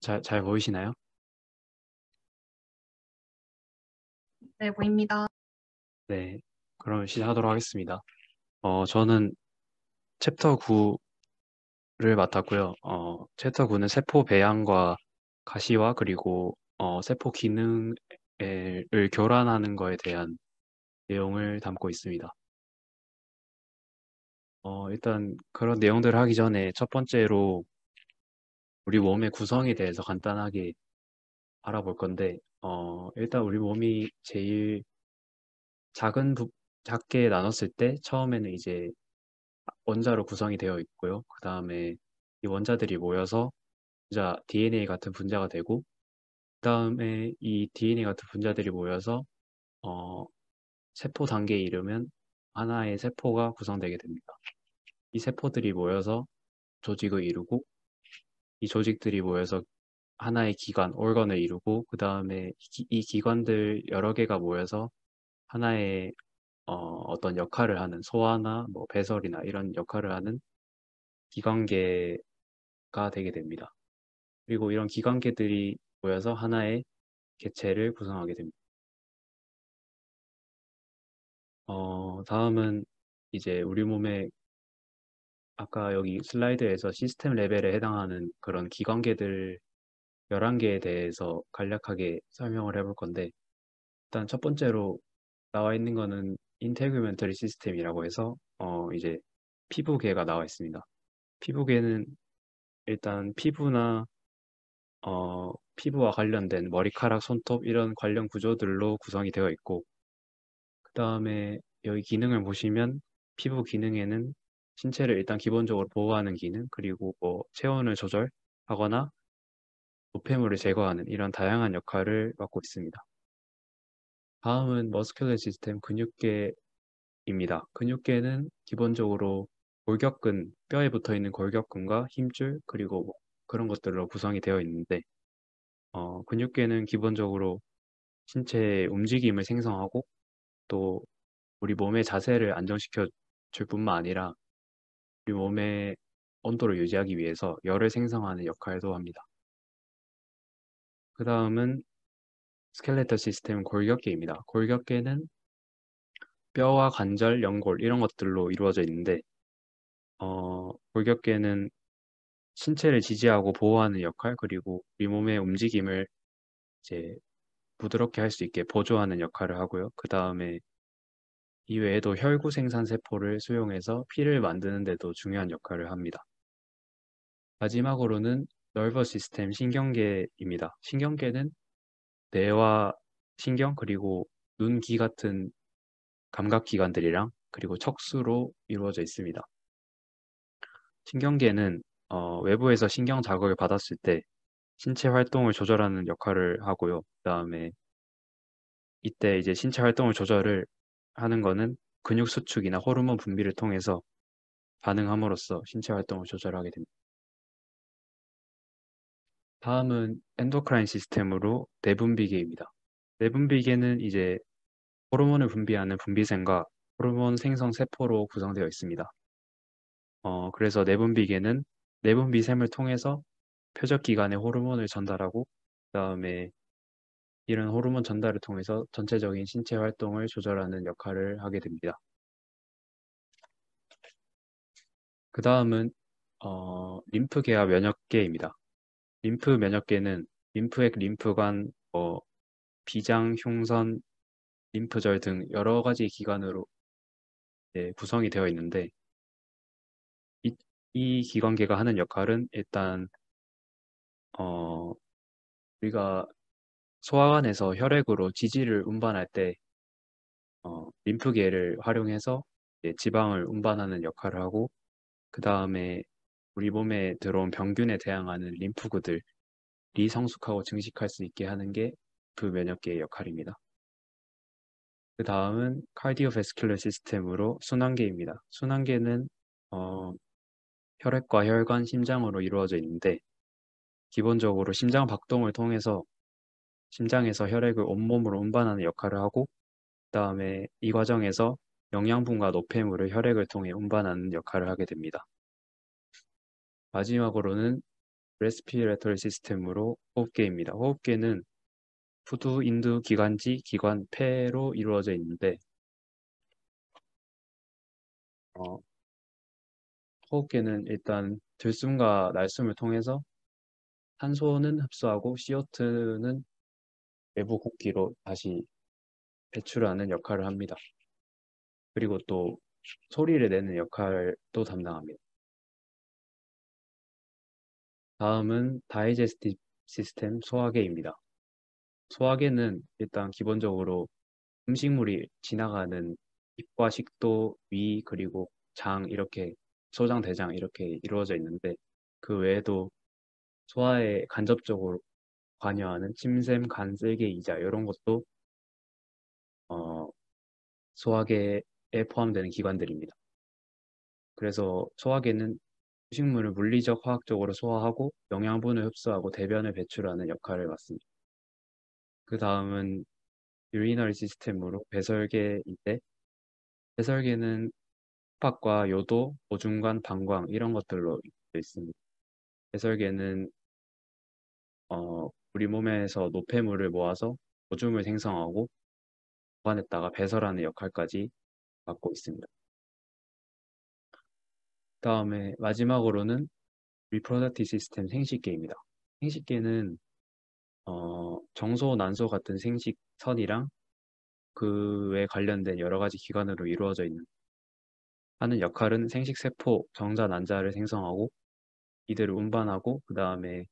잘 보이시나요? 네, 보입니다. 네. 그럼 시작하도록 하겠습니다. 저는 챕터 9를 맡았고요. 챕터 9는 세포 배양과 가시화 그리고 세포 기능을 교란하는 거에 대한 내용을 담고 있습니다. 일단 그런 내용들을 하기 전에 첫 번째로 우리 몸의 구성에 대해서 간단하게 알아볼 건데, 일단 우리 몸이 제일 작게 나눴을 때 처음에는 이제 원자로 구성이 되어 있고요. 그 다음에 이 원자들이 모여서 분자 DNA 같은 분자가 되고, 그 다음에 이 DNA 같은 분자들이 모여서 어, 세포 단계에 이르면 하나의 세포가 구성되게 됩니다. 이 세포들이 모여서 조직을 이루고, 이 조직들이 모여서 하나의 기관, organ을 이루고, 그 다음에 이 기관들 여러 개가 모여서 하나의 어떤 역할을 하는 소화나 뭐 배설이나 이런 역할을 하는 기관계가 되게 됩니다. 그리고 이런 기관계들이 모여서 하나의 개체를 구성하게 됩니다. 다음은 이제 우리 몸의 아까 여기 슬라이드에서 시스템 레벨에 해당하는 그런 기관계들 11개에 대해서 간략하게 설명을 해볼 건데, 일단 첫 번째로 나와 있는 거는 인테그멘터리 시스템이라고 해서 이제 피부계가 나와 있습니다. 피부계는 일단 피부와 관련된 머리카락, 손톱 이런 관련 구조들로 구성이 되어 있고, 그 다음에 여기 기능을 보시면 피부 기능에는 신체를 일단 기본적으로 보호하는 기능, 그리고 뭐 체온을 조절하거나 노폐물을 제거하는 이런 다양한 역할을 맡고 있습니다. 다음은 머스큘러 시스템 근육계입니다. 근육계는 기본적으로 골격근, 뼈에 붙어 있는 골격근과 힘줄, 그리고 뭐 그런 것들로 구성이 되어 있는데, 근육계는 기본적으로 신체의 움직임을 생성하고 또 우리 몸의 자세를 안정시켜 줄 뿐만 아니라 우리 몸의 온도를 유지하기 위해서 열을 생성하는 역할도 합니다. 그 다음은 스켈레터 시스템 골격계입니다. 골격계는 뼈와 관절, 연골 이런 것들로 이루어져 있는데 골격계는 신체를 지지하고 보호하는 역할 그리고 우리 몸의 움직임을 이제 부드럽게 할 수 있게 보조하는 역할을 하고요. 그 다음에 이외에도 혈구 생산 세포를 수용해서 피를 만드는 데도 중요한 역할을 합니다. 마지막으로는 nervous 시스템 신경계입니다. 신경계는 뇌와 신경 그리고 눈, 귀 같은 감각기관들이랑 그리고 척수로 이루어져 있습니다. 신경계는 외부에서 신경 자극을 받았을 때 신체 활동을 조절하는 역할을 하고요. 그다음에 이때 이제 신체 활동을 조절을 하는 거는 근육 수축이나 호르몬 분비를 통해서 반응함으로써 신체 활동을 조절하게 됩니다. 다음은 엔도크라인 시스템으로 내분비계입니다. 내분비계는 이제 호르몬을 분비하는 분비샘과 호르몬 생성 세포로 구성되어 있습니다. 그래서 내분비계는 내분비샘을 통해서 표적기관에 호르몬을 전달하고 그다음에 이런 호르몬 전달을 통해서 전체적인 신체 활동을 조절하는 역할을 하게 됩니다. 그 다음은 림프계와 면역계입니다. 림프 면역계는 림프액, 림프관, 비장, 흉선, 림프절 등 여러 가지 기관으로 구성이 되어 있는데 이 기관계가 하는 역할은 일단 어, 우리가 소화관에서 혈액으로 지질을 운반할 때 림프계를 활용해서 지방을 운반하는 역할을 하고 그 다음에 우리 몸에 들어온 병균에 대항하는 림프구들이 성숙하고 증식할 수 있게 하는 게 그 면역계의 역할입니다. 그 다음은 카디오베스큘러 시스템으로 순환계입니다. 순환계는 어, 혈액과 혈관, 심장으로 이루어져 있는데 기본적으로 심장 박동을 통해서 심장에서 혈액을 온몸으로 운반하는 역할을 하고 그다음에 이 과정에서 영양분과 노폐물을 혈액을 통해 운반하는 역할을 하게 됩니다. 마지막으로는 레스피레터리 시스템으로 호흡기입니다. 호흡기는 후두, 인두, 기관지, 기관, 폐로 이루어져 있는데 어, 호흡기는 일단 들숨과 날숨을 통해서 산소는 흡수하고 CO2는 외부 공기로 다시 배출하는 역할을 합니다. 그리고 또 소리를 내는 역할도 담당합니다. 다음은 다이제스티브 시스템 소화계입니다. 소화계는 일단 기본적으로 음식물이 지나가는 입과 식도, 위, 그리고 장 이렇게 소장, 대장 이렇게 이루어져 있는데 그 외에도 소화에 간접적으로 관여하는 침샘, 간, 쓸개, 이자 이런 것도 어, 소화계에 포함되는 기관들입니다. 그래서 소화계는 음식물을 물리적, 화학적으로 소화하고 영양분을 흡수하고 대변을 배출하는 역할을 맡습니다. 그 다음은 유리너리 시스템으로 배설계인데 배설계는 흡합과 요도, 보중관, 방광 이런 것들로 되어 있습니다. 배설계는 우리 몸에서 노폐물을 모아서 오줌을 생성하고 보관했다가 배설하는 역할까지 맡고 있습니다. 다음에 마지막으로는 리프로덕티브 시스템 생식계입니다. 생식계는 정소, 난소 같은 생식선이랑 그에 관련된 여러 가지 기관으로 이루어져 있는 하는 역할은 생식세포, 정자, 난자를 생성하고 이들을 운반하고 그 다음에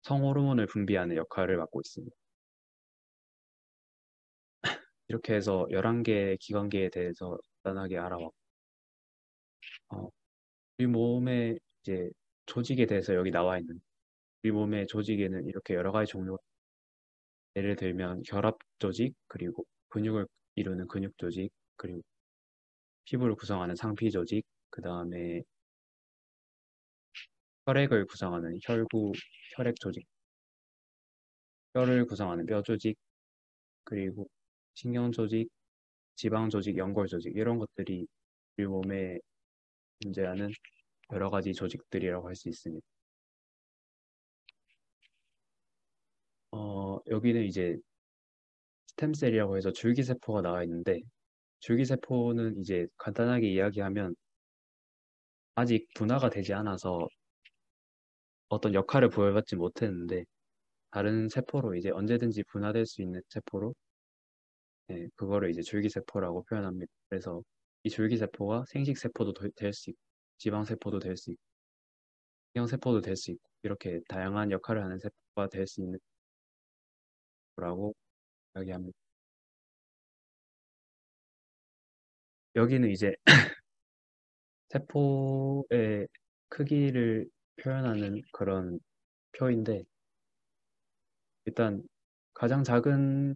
성호르몬을 분비하는 역할을 맡고 있습니다. 이렇게 해서 11개의 기관계에 대해서 간단하게 알아봤고 우리 몸의 이제 조직에 대해서 여기 나와 있는 우리 몸의 조직에는 이렇게 여러 가지 종류가 예를 들면 혈압 조직, 그리고 근육을 이루는 근육 조직, 그리고 피부를 구성하는 상피 조직, 그 다음에 혈액을 구성하는 혈구, 혈액 조직, 뼈를 구성하는 뼈 조직, 그리고 신경 조직, 지방 조직, 연골 조직 이런 것들이 우리 몸에 존재하는 여러 가지 조직들이라고 할 수 있습니다. 여기는 이제 스템셀이라고 해서 줄기세포가 나와 있는데 줄기세포는 이제 간단하게 이야기하면 아직 분화가 되지 않아서 어떤 역할을 부여받지 못했는데 다른 세포로 이제 언제든지 분화될 수 있는 세포로 그거를 이제 줄기세포라고 표현합니다. 그래서 이 줄기세포가 생식세포도 될 수 있고 지방세포도 될 수 있고 신경세포도 될 수 있고 이렇게 다양한 역할을 하는 세포가 될 수 있는 거라고 이야기합니다. 여기는 이제 세포의 크기를 표현하는 그런 표인데 일단 가장 작은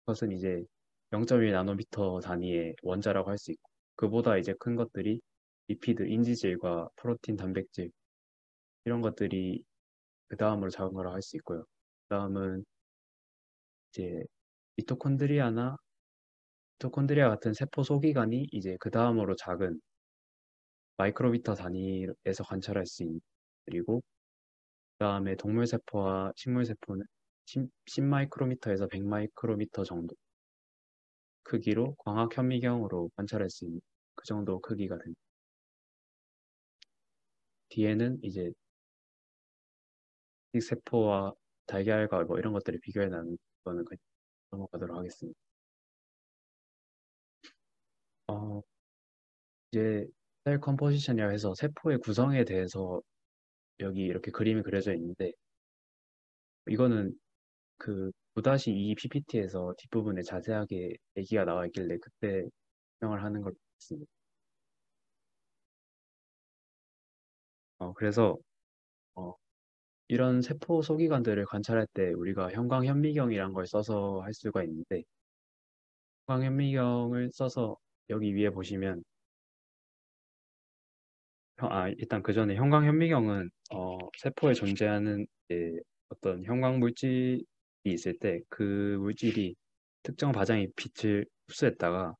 것은 이제 0.1 나노미터 단위의 원자라고 할 수 있고 그보다 이제 큰 것들이 리피드, 인지질과 프로틴, 단백질 이런 것들이 그 다음으로 작은 거라고 할 수 있고요. 그 다음은 이제 미토콘드리아나 미토콘드리아 같은 세포 소기관이 이제 그 다음으로 작은 마이크로미터 단위에서 관찰할 수 있는 그리고 그 다음에 동물세포와 식물세포는 10마이크로미터에서 100마이크로미터 정도 크기로 광학 현미경으로 관찰할 수 있는 그 정도 크기가 됩니다. 뒤에는 이제 세포와 달걀과 뭐 이런 것들을 비교해 나는 거는 그냥 넘어가도록 하겠습니다. 어, 이제 셀 컴포지션이라 해서 세포의 구성에 대해서 여기 이렇게 그림이 그려져 있는데 이거는 그 9-2 PPT에서 뒷부분에 자세하게 얘기가 나와 있길래 그때 설명을 하는 걸 봤습니다. 그래서 어, 이런 세포 소기관들을 관찰할 때 우리가 형광현미경이란 걸 써서 할 수가 있는데 형광현미경을 써서 여기 위에 보시면 일단 그 전에 형광현미경은 세포에 존재하는 어떤 형광 물질이 있을 때 그 물질이 특정 파장의 빛을 흡수했다가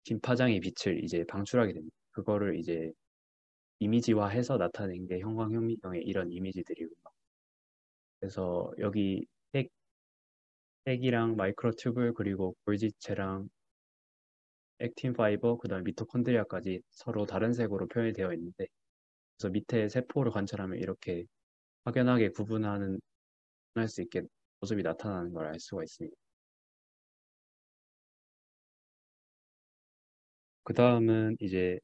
긴 파장의 빛을 이제 방출하게 됩니다. 그거를 이제 이미지화해서 나타낸 게 형광현미경의 이런 이미지들이고요. 그래서 여기 핵이랑 마이크로튜블 그리고 골지체랑 액틴 파이버 그다음에 미토콘드리아까지 서로 다른 색으로 표현이 되어 있는데 그래서 밑에 세포를 관찰하면 이렇게 확연하게 구분하는 할 수 있게 모습이 나타나는 걸 알 수가 있습니다. 그 다음은 이제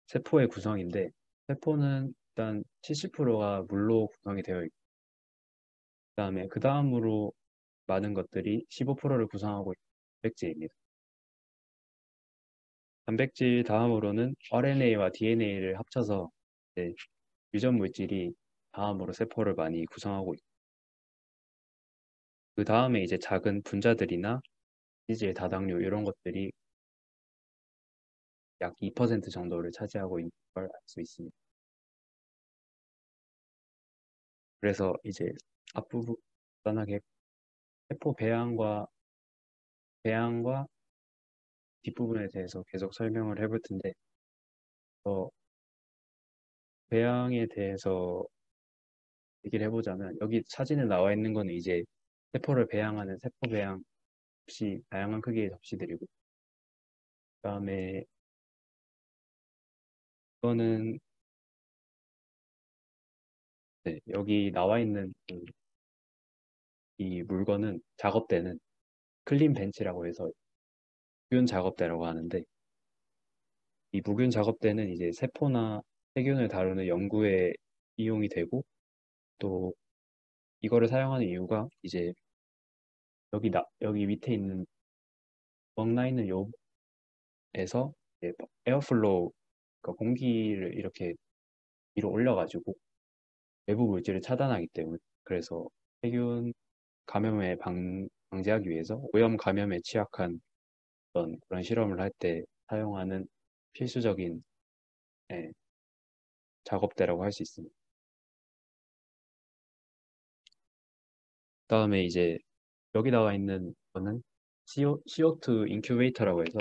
세포의 구성인데 세포는 일단 70%가 물로 구성이 되어 있고 그다음에 그 다음으로 많은 것들이 15%를 구성하고 있는 단백질입니다. 단백질 다음으로는 RNA와 DNA를 합쳐서 이제 유전 물질이 다음으로 세포를 많이 구성하고 있고 그 다음에 이제 작은 분자들이나 이질, 다당류 이런 것들이 약 2% 정도를 차지하고 있는 걸 알 수 있습니다. 그래서 이제 앞부분 간단하게 세포 배양과 뒷부분에 대해서 계속 설명을 해볼 텐데 어, 배양에 대해서 얘기를 해보자면 여기 사진에 나와 있는 거는 이제 세포를 배양하는 세포 배양 접시 다양한 크기의 접시들이고 그다음에 이거는 네, 여기 나와 있는 이 물건은 작업대는 클린 벤치라고 해서 균 작업대라고 하는데 이 무균 작업대는 이제 세포나 세균을 다루는 연구에 이용이 되고 또 이거를 사용하는 이유가 이제 여기 밑에 있는 멍나 있는 요에서 에어플로우 그러니까 공기를 이렇게 위로 올려가지고 외부 물질을 차단하기 때문에 그래서 세균 감염에 방지하기 위해서 오염 감염에 취약한 그런 실험을 할 때 사용하는 필수적인 예, 작업대라고 할 수 있습니다. 그다음에 이제 여기 나와 있는 거는 CO2 인큐베이터라고 해서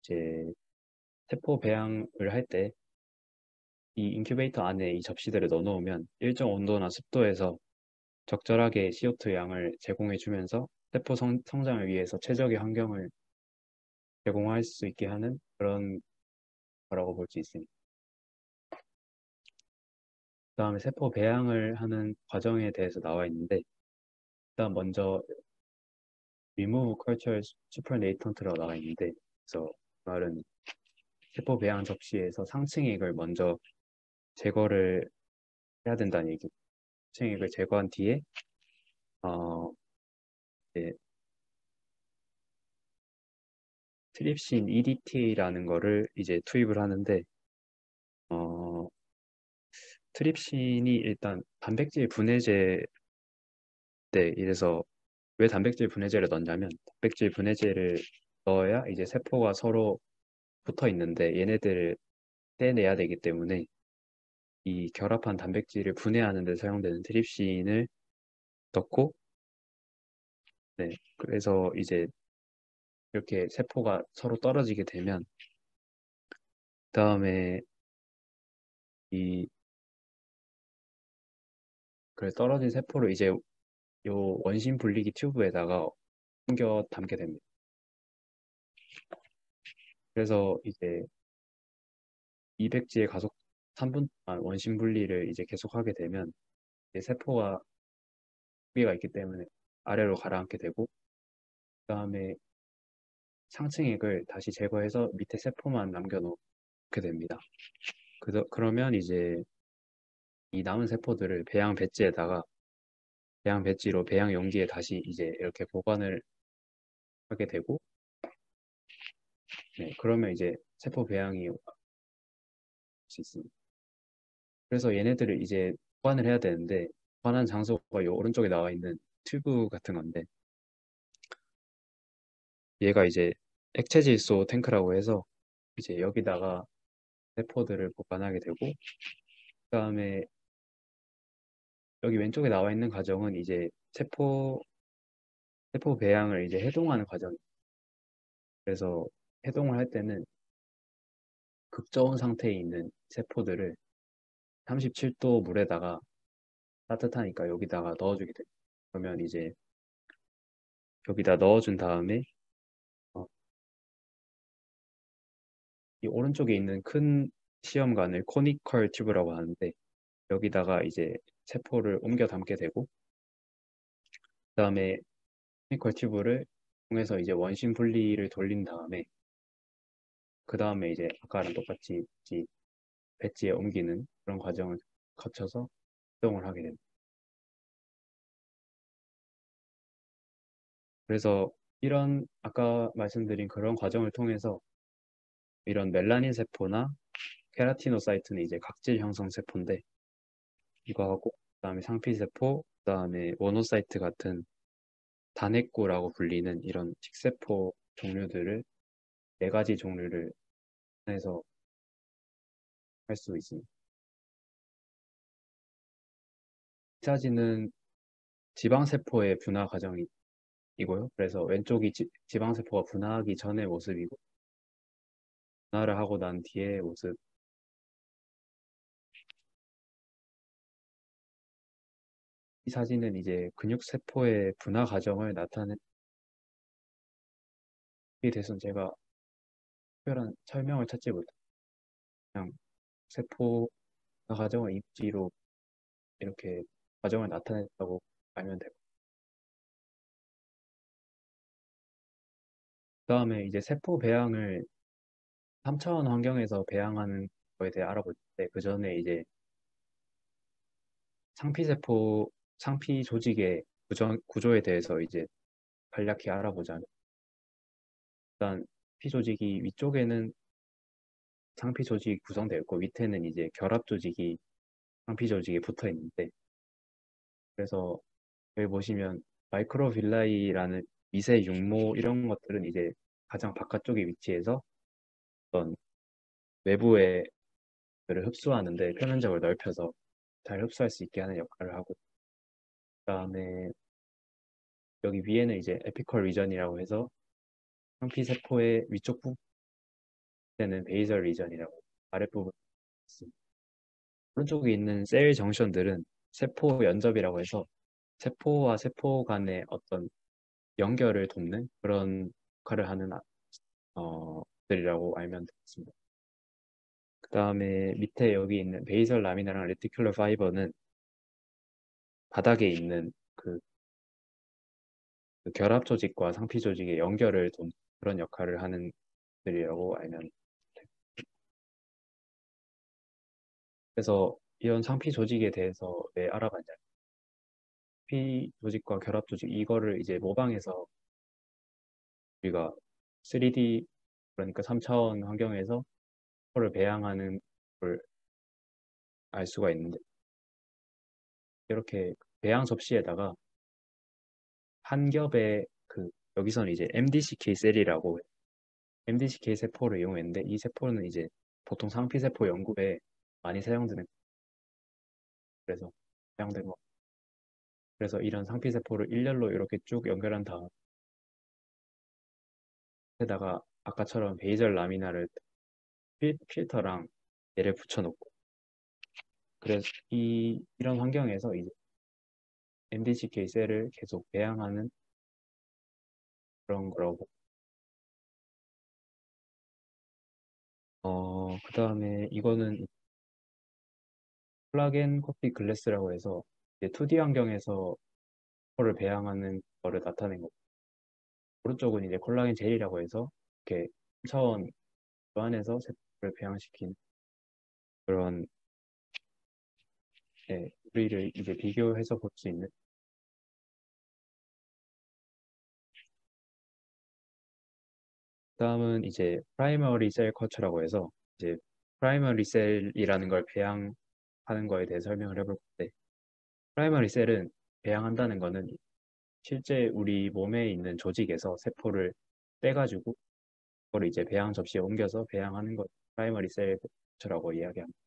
이제 세포 배양을 할 때 이 인큐베이터 안에 이 접시들을 넣어놓으면 일정 온도나 습도에서 적절하게 CO2 양을 제공해 주면서 세포 성장을 위해서 최적의 환경을 제공할 수 있게 하는 그런 거라고 볼 수 있습니다. 그다음에 세포 배양을 하는 과정에 대해서 나와 있는데 일단 먼저 remove culture supernatant라고 나와 있는데 그래서 그 말은 세포 배양 접시에서 상층액을 먼저 제거를 해야 된다는 얘기. 상층액을 제거한 뒤에 어, 이제 트립신 EDTA라는 거를 이제 투입을 하는데 어, 트립신이 일단 단백질 분해제 때 이래서 왜 단백질 분해제를 넣냐면 단백질 분해제를 넣어야 이제 세포가 서로 붙어 있는데 얘네들을 떼내야 되기 때문에 이 결합한 단백질을 분해하는 데 사용되는 트립신을 넣고 네 그래서 이제 이렇게 세포가 서로 떨어지게 되면 그다음에 이 그 떨어진 세포를 이제 요 원심 분리기 튜브에다가 옮겨 담게 됩니다. 그래서 이제 200지의 가속 3분 동안 원심 분리를 이제 계속하게 되면 이제 세포가 무게가 있기 때문에 아래로 가라앉게 되고 그다음에 상층액을 다시 제거해서 밑에 세포만 남겨놓게 됩니다. 그러면 이제 이 남은 세포들을 배양 배지에다가 배양 배지로 배양 용기에 다시 이제 이렇게 보관을 하게 되고 네, 그러면 이제 세포 배양이 할 수 있습니다. 그래서 얘네들을 이제 보관을 해야 되는데 보관한 장소가 이 오른쪽에 나와 있는 튜브 같은 건데 얘가 이제 액체 질소 탱크라고 해서 이제 여기다가 세포들을 보관하게 되고 그다음에 여기 왼쪽에 나와 있는 과정은 이제 세포 배양을 이제 해동하는 과정. 그래서 해동을 할 때는 극저온 상태에 있는 세포들을 37도 물에다가 따뜻하니까 여기다가 넣어주게 돼요. 그러면 이제 여기다 넣어준 다음에 어, 이 오른쪽에 있는 큰 시험관을 코니컬 튜브라고 하는데 여기다가 이제 세포를 옮겨 담게 되고 그다음에 코니컬 튜브를 통해서 이제 원심 분리를 돌린 다음에 그다음에 이제 아까랑 똑같이 이 배지에 옮기는 그런 과정을 거쳐서 활동을 하게 됩니다. 그래서 이런 아까 말씀드린 그런 과정을 통해서 이런 멜라닌 세포나 케라티노사이트는 이제 각질 형성 세포인데 이거하고 그다음에 상피세포, 그다음에 모노사이트 같은 단핵구라고 불리는 이런 식세포 종류들을 네 가지 종류를 해서 할 수 있습니다. 이 사진은 지방세포의 분화 과정이고요. 그래서 왼쪽이 지방세포가 분화하기 전의 모습이고 분화를 하고 난 뒤의 모습. 이 사진은 이제 근육세포의 분화 과정을 나타내기 대해서는 제가 특별한 설명을 찾지 못해요. 그냥 세포 분화 과정을 입지로 이렇게 과정을 나타냈다고 알면 되고 그다음에 이제 세포 배양을 3차원 환경에서 배양하는 거에 대해 알아볼 때 그 전에 이제 상피세포 상피 조직의 구조에 대해서 이제 간략히 알아보자면 일단 피 조직이 위쪽에는 상피 조직이 구성되어 있고 밑에는 이제 결합 조직이 상피 조직에 붙어 있는데 그래서 여기 보시면 마이크로빌라이라는 미세 육모 이런 것들은 이제 가장 바깥쪽에 위치해서 어떤 외부의 를 흡수하는데 표면적을 넓혀서 잘 흡수할 수 있게 하는 역할을 하고 그다음에 여기 위에는 이제 에피컬 리전이라고 해서 상피 세포의 위쪽 부분에는 베이설 리전이라고 아랫부분 있습니다. 오른쪽에 있는 셀 정션들은 세포 연접이라고 해서 세포와 세포 간의 어떤 연결을 돕는 그런 역할을 하는 들이라고 알면 되겠습니다. 그 다음에 밑에 여기 있는 베이설 라미나랑 레티큘러 파이버는 바닥에 있는 그 결합 조직과 상피 조직의 연결을 돕는 그런 역할을 하는 들이라고 알면 돼요. 그래서 이런 상피 조직에 대해서 왜 알아봤냐? 상피 조직과 결합 조직 이거를 이제 모방해서 우리가 3D 그러니까 3차원 환경에서 서를 배양하는 걸 알 수가 있는데 이렇게 배양 접시에다가 한 겹의 여기서는 이제 MDCK 셀이라고 MDCK 세포를 이용했는데 이 세포는 이제 보통 상피 세포 연구에 많이 사용되는 그래서 사용된 거. 그래서 이런 상피 세포를 일렬로 이렇게 쭉 연결한 다음에다가 아까처럼 베이절 라미나를 필터랑 얘를 붙여놓고 그래서 이런 환경에서 이제 MDCK 셀을 계속 배양하는 그런 거라고. 그 다음에 이거는 콜라겐 커피 글래스라고 해서 이제 2D 환경에서 세포를 배양하는 거를 나타낸 거고 오른쪽은 이제 콜라겐 젤이라고 해서 이렇게 3차원 안에서 세포를 배양시킨 그런 우리를 이제 비교해서 볼 수 있는 다음은 이제 프라이머리 셀 커처라고 해서 이제 프라이머리 셀이라는 걸 배양하는 거에 대해 설명을 해볼 건데 프라이머리 셀은 배양한다는 거는 실제 우리 몸에 있는 조직에서 세포를 떼가지고 그걸 이제 배양 접시에 옮겨서 배양하는 것 프라이머리 셀 커처라고 이야기합니다.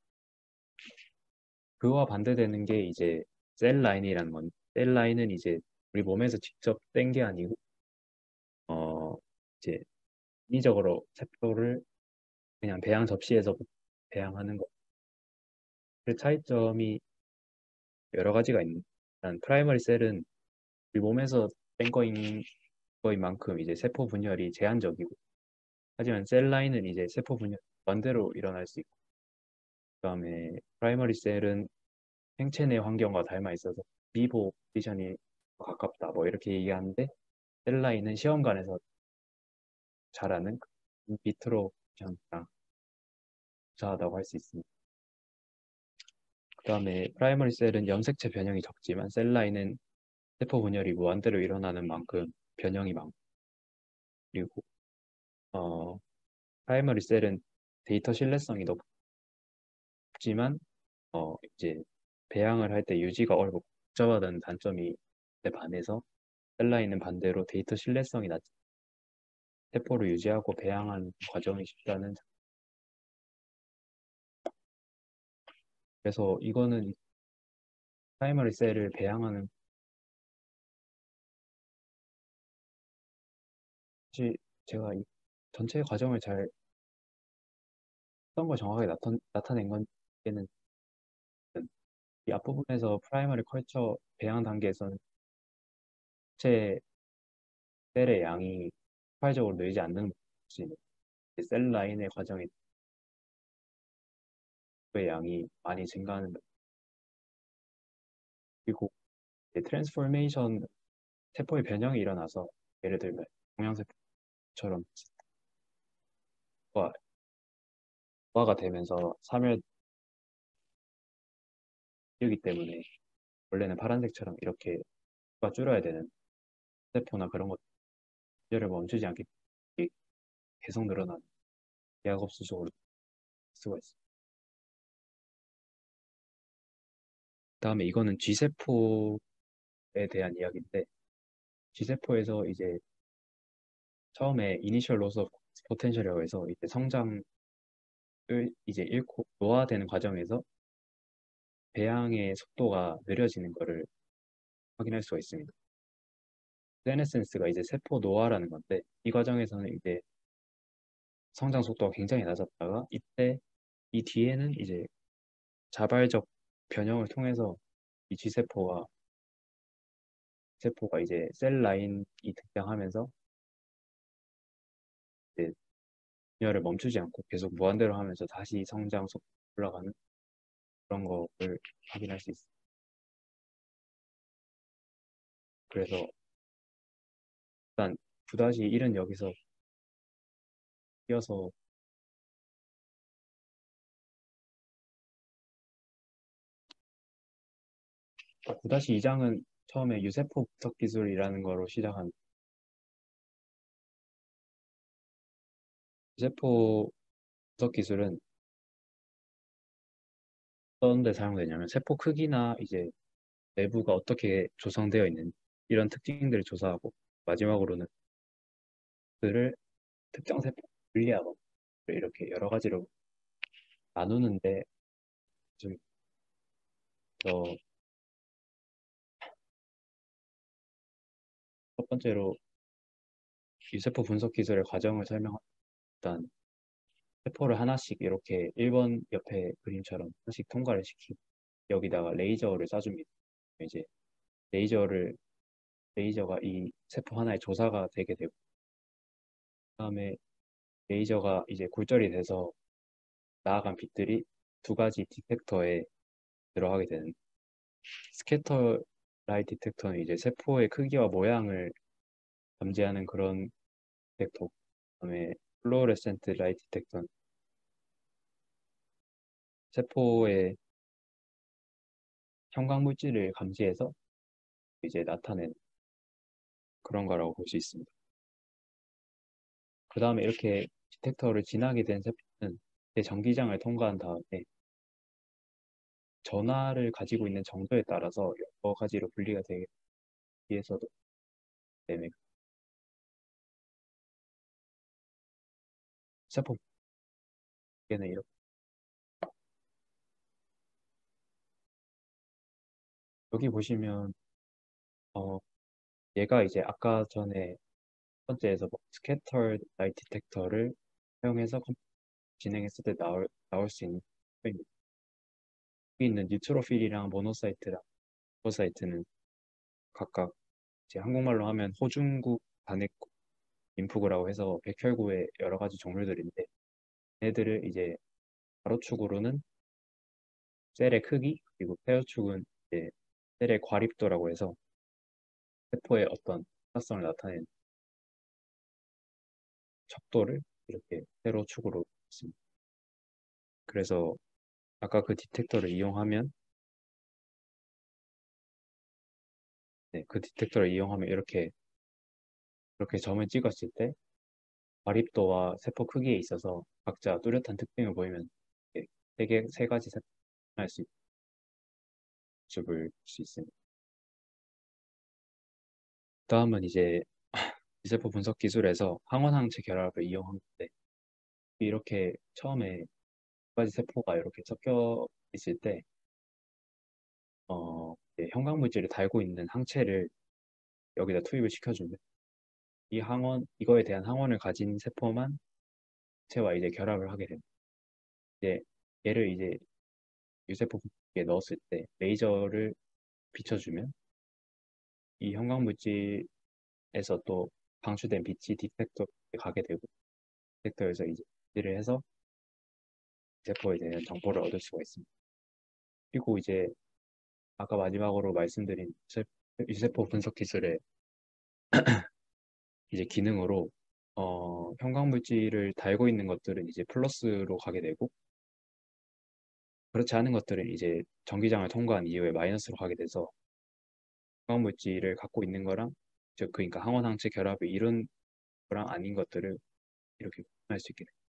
그와 반대되는 게 이제 셀 라인이라는 건데 셀 라인은 이제 우리 몸에서 직접 뗀 게 아니고 이제 인위적으로 세포를 그냥 배양 접시에서 배양하는 거. 그 차이점이 여러 가지가 있는. 일단 프라이머리 셀은 우리 몸에서 뺀 거인 만큼 이제 세포 분열이 제한적이고, 하지만 셀 라인은 이제 세포 분열 반대로 일어날 수 있고, 그다음에 프라이머리 셀은 생체 내 환경과 닮아 있어서 비보 컨디션이 가깝다 뭐 이렇게 얘기하는데, 셀 라인은 시험관에서 자라는 비트로 컨디션이랑 유사하다고 할 수 있습니다. 그다음에 프라이머리 셀은 염색체 변형이 적지만 셀 라인은 세포 분열이 무한대로 일어나는 만큼 변형이 많고, 그리고 어, 프라이머리 셀은 데이터 신뢰성이 높지만 이제 배양을 할 때 유지가 어렵고 복잡하다는 단점이 에 반해서 셀 라인은 반대로 데이터 신뢰성이 낮지, 세포를 유지하고 배양하는 과정이 쉽다는 그래서 이거는 프라이머리 셀을 배양하는, 사실 제가 이 전체 과정을 잘 어떤 걸 정확하게 나타낸 건지는, 이 앞부분에서 프라이머리 컬처 배양 단계에서는 체 셀의 양이 폭발적으로 늘지 않는 것이, 셀 라인의 과정에 의 양이 많이 증가하는 것. 그리고 트랜스포메이션 세포의 변형이 일어나서, 예를 들면 종양세포처럼 부화가 되면서 사멸되기 때문에 원래는 파란색처럼 이렇게 부가 줄어야 되는 세포나 그런 것들을 멈추지 않게 계속 늘어나는 기하급수적으로 수가 있습니다. 그다음에 이거는 G세포에 대한 이야기인데, G세포에서 이제 처음에 이니셜 로스 오브 포텐셜이라고 해서 이제 성장을 이제 잃고 노화되는 과정에서 배양의 속도가 느려지는 것을 확인할 수가 있습니다. 세네센스가 이제 세포 노화라는 건데, 이 과정에서는 이제 성장 속도가 굉장히 낮았다가 이때 이 뒤에는 이제 자발적 변형을 통해서 이 세포가 이제 셀 라인이 등장하면서 이제 분열을 멈추지 않고 계속 무한대로 하면서 다시 성장 속도 올라가는 그런 거를 확인할 수 있습니다. 그래서 일단 9-1은 여기서 띄어서 9-2장은 처음에 유세포 분석 기술이라는 거로 시작한, 유세포 분석 기술은 어떤 데 사용되냐면 세포 크기나 이제 내부가 어떻게 조성되어 있는 이런 특징들을 조사하고, 마지막으로는 그를 특정 세포 분리하고 이렇게 여러 가지로 나누는데 좀 더, 첫 번째로 유세포 분석 기술의 과정을 설명한, 세포를 하나씩 이렇게 1번 옆에 그림처럼 하나씩 통과를 시키고 여기다가 레이저를 쏴줍니다. 이제 레이저를 레이저가 이 세포 하나의 조사가 되게 되고, 그다음에 레이저가 이제 굴절이 돼서 나아간 빛들이 두 가지 디텍터에 들어가게 되는, 스캐터 라이트 디텍터는 이제 세포의 크기와 모양을 감지하는 그런 디텍터, 그다음에 플로레센트 라이트 디텍터는 세포의 형광 물질을 감지해서 이제 나타낸 그런 거라고 볼 수 있습니다. 그 다음에 이렇게 디텍터를 지나게 된 세포는 이제 전기장을 통과한 다음에 전하를 가지고 있는 정도에 따라서 여러 가지로 분리가 되기 위해서도 때문에 세포에는 이렇게, 여기 보시면 어 얘가 이제 아까 전에 첫 번째에서 스캐터 라이트 디텍터를 사용해서 진행했을 때 나올 수 있는 표입니다. 여기 있는 뉴트로필이랑 모노사이트랑 모노사이트는 각각 이제 한국말로 하면 호중구, 단핵구, 림프구라고 해서 백혈구의 여러 가지 종류들인데 얘들을 이제 가로축으로는 셀의 크기 그리고 페어축은 이제 셀의 과립도라고 해서 세포의 어떤 특성을 나타내는 척도를 이렇게 세로 축으로 있습니다. 그래서 아까 그 디텍터를 이용하면 그 디텍터를 이용하면 이렇게 점을 찍었을 때 과립도와 세포 크기에 있어서 각자 뚜렷한 특징을 보이면 이렇게 세 가지 세포를 수 모습을 볼 수 있습니다. 다음은 이제 미세포 분석 기술에서 항원항체 결합을 이용한 건데 이렇게 처음에 두 가지 세포가 이렇게 섞여 있을 때 이제 형광물질을 달고 있는 항체를 여기다 투입을 시켜주면 이거에 대한 항원을 가진 세포만 항체와 이제 결합을 하게 됩니다. 이제 얘를 이제 유세포에 넣었을 때 레이저를 비춰주면 이 형광물질에서 또 방출된 빛이 디텍터에 가게 되고 디텍터에서 이제 일을 해서 세포에 대한 정보를 얻을 수가 있습니다. 그리고 이제 아까 마지막으로 말씀드린 유세포 분석 기술의 이제 기능으로 형광물질을 달고 있는 것들은 이제 플러스로 가게 되고 그렇지 않은 것들은 이제 전기장을 통과한 이후에 마이너스로 가게 돼서 형광물질을 갖고 있는 거랑 즉 그러니까 항원항체 결합을 이룬 거랑 아닌 것들을 이렇게 구분할 수 있게 됩니다.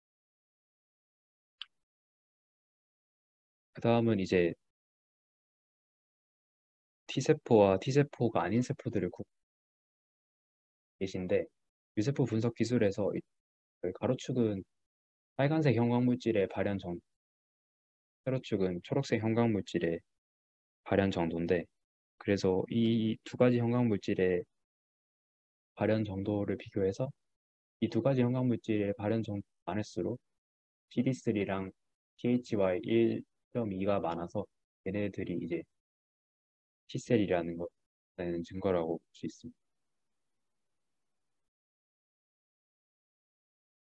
그 다음은 이제 T세포와 T세포가 아닌 세포들을 계신데 유세포 분석 기술에서 그 가로축은 빨간색 형광물질의 발현 정도, 세로축은 초록색 형광물질의 발현 정도인데 그래서 이 두 가지 형광물질의 발현 정도를 비교해서 이 두 가지 형광물질의 발현 정도 많을수록 CD3랑 THY 1.2가 많아서 얘네들이 이제 T셀이라는 것에는 증거라고 볼 수 있습니다.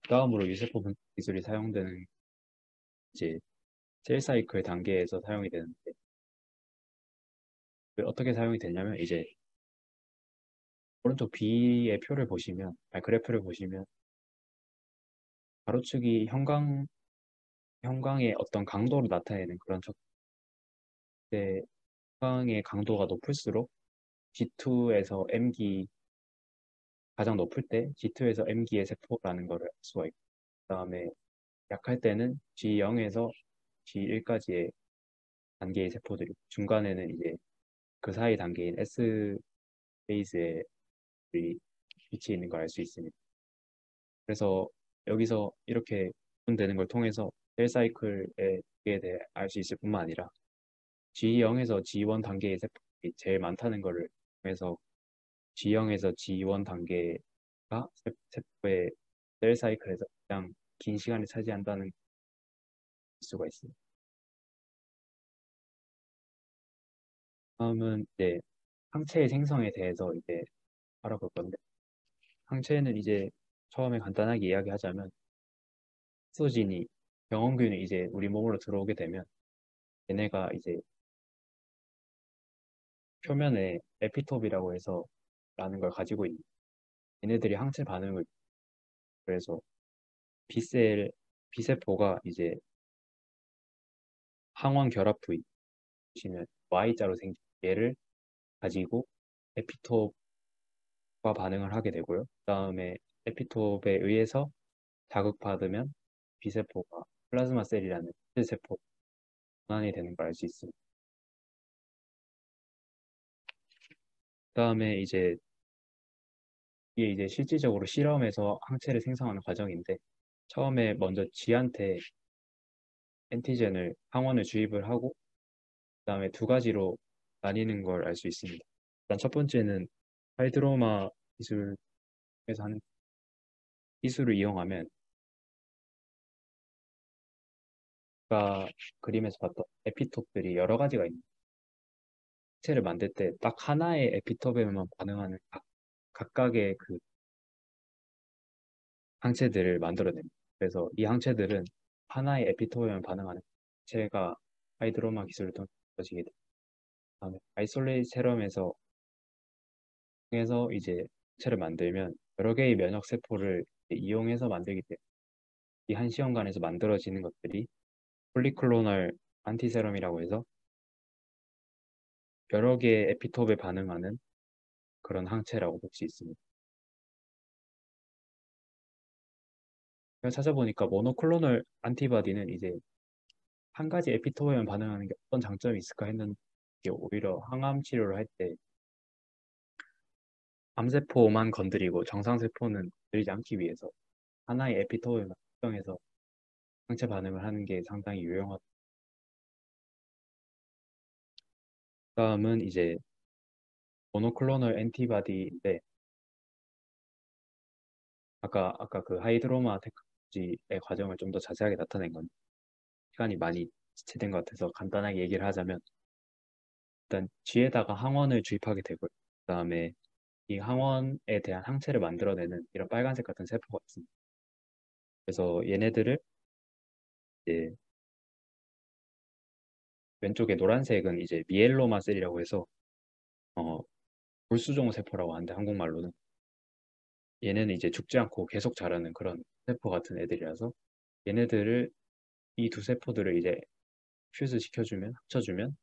다음으로 유세포 분석 기술이 사용되는 이제 셀 사이클 단계에서 사용이 되는데 어떻게 사용이 되냐면 이제 오른쪽 B의 표를 보시면 그래프를 보시면 가로축이 형광의 어떤 강도를 나타내는 그런 척때 형광의 강도가 높을수록 G2에서 M기 가장 높을 때 G2에서 M기의 세포라는 것을 알 수가 있고 그다음에 약할 때는 G0에서 G1까지의 단계의 세포들이 중간에는 이제 그 사이 단계인 S 페이즈에 위치해 있는 걸 알 수 있습니다. 그래서 여기서 이렇게 구분되는 걸 통해서 셀 사이클에 대해 알 수 있을 뿐만 아니라 G0에서 G1 단계의 세포가 제일 많다는 것을 통해서 G0에서 G1 단계가 세포의 셀 사이클에서 가장 긴 시간을 차지한다는 걸 알 수가 있습니다. 다음은 이제 항체의 생성에 대해서 이제 알아볼 건데 항체는 이제 처음에 간단하게 이야기하자면 소진이 병원균이 이제 우리 몸으로 들어오게 되면 얘네가 이제 표면에 에피톱이라고 해서 라는 걸 가지고 있는 얘네들이 항체 반응을 그래서 B세포가 이제 항원 결합 부위 보시면 Y자로 생긴 얘를 가지고 에피톱과 반응을 하게 되고요. 그다음에 에피톱에 의해서 자극받으면 B세포가 플라즈마 셀이라는 세포 전환이 되는 걸 알 수 있습니다. 그다음에 이게 이제 실질적으로 실험에서 항체를 생성하는 과정인데 처음에 먼저 G한테 엔티젠을 항원을 주입을 하고 그다음에 두 가지로 나뉘는 걸 알 수 있습니다. 일단 첫 번째는 하이드로마 기술에서 하는 기술을 이용하면 아까 그림에서 봤던 에피톱들이 여러 가지가 있는 항체를 만들 때 딱 하나의 에피톱에만 반응하는 각각의 그 항체들을 만들어냅니다. 그래서 이 항체들은 하나의 에피톱에만 반응하는 항체가 하이드로마 기술을 통해지게 됩니다. 다음에 아이솔레이트 세럼에서 통해서 이제 항체를 만들면 여러 개의 면역 세포를 이용해서 만들기 때문에 이 한 시험관에서 만들어지는 것들이 폴리클로널 안티세럼이라고 해서 여러 개의 에피톱에 반응하는 그런 항체라고 볼 수 있습니다. 제가 찾아보니까 모노클로널 안티바디는 이제 한 가지 에피톱에만 반응하는 게 어떤 장점이 있을까 했는데 이게 오히려 항암 치료를 할 때 암세포만 건드리고 정상세포는 건드리지 않기 위해서 하나의 에피톱에만 특정해서 항체 반응을 하는 게 상당히 유용하다. 다음은 이제 모노클로널 엔티바디인데 아까 그 하이드로마 테크놀로지의 과정을 좀 더 자세하게 나타낸 건 시간이 많이 지체된 것 같아서 간단하게 얘기를 하자면 일단 쥐에다가 항원을 주입하게 되고 그다음에 이 항원에 대한 항체를 만들어내는 이런 빨간색 같은 세포가 있습니다. 그래서 얘네들을 이제 왼쪽에 노란색은 이제 미엘로마 셀이라고 해서 어, 불수종 세포라고 하는데 한국말로는 얘네는 이제 죽지 않고 계속 자라는 그런 세포 같은 애들이라서 얘네들을 이 두 세포들을 이제 퓨즈 시켜주면 합쳐주면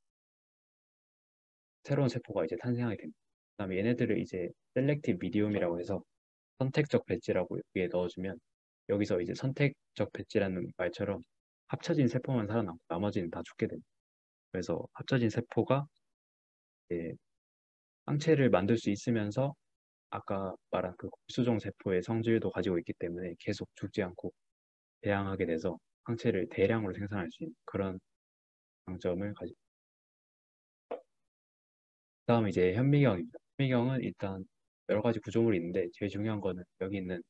새로운 세포가 이제 탄생하게 됩니다. 그다음에 얘네들을 이제 셀렉티브 미디움이라고 해서 선택적 배지라고 여기에 넣어주면 여기서 이제 선택적 배지라는 말처럼 합쳐진 세포만 살아남고 나머지는 다 죽게 됩니다. 그래서 합쳐진 세포가 이제 항체를 만들 수 있으면서 아까 말한 그 골수종 세포의 성질도 가지고 있기 때문에 계속 죽지 않고 배양하게 돼서 항체를 대량으로 생산할 수 있는 그런 장점을 가지고 그다음 이제 현미경입니다. 현미경은 일단 여러 가지 구조물이 있는데 제일 중요한 거는 여기 있는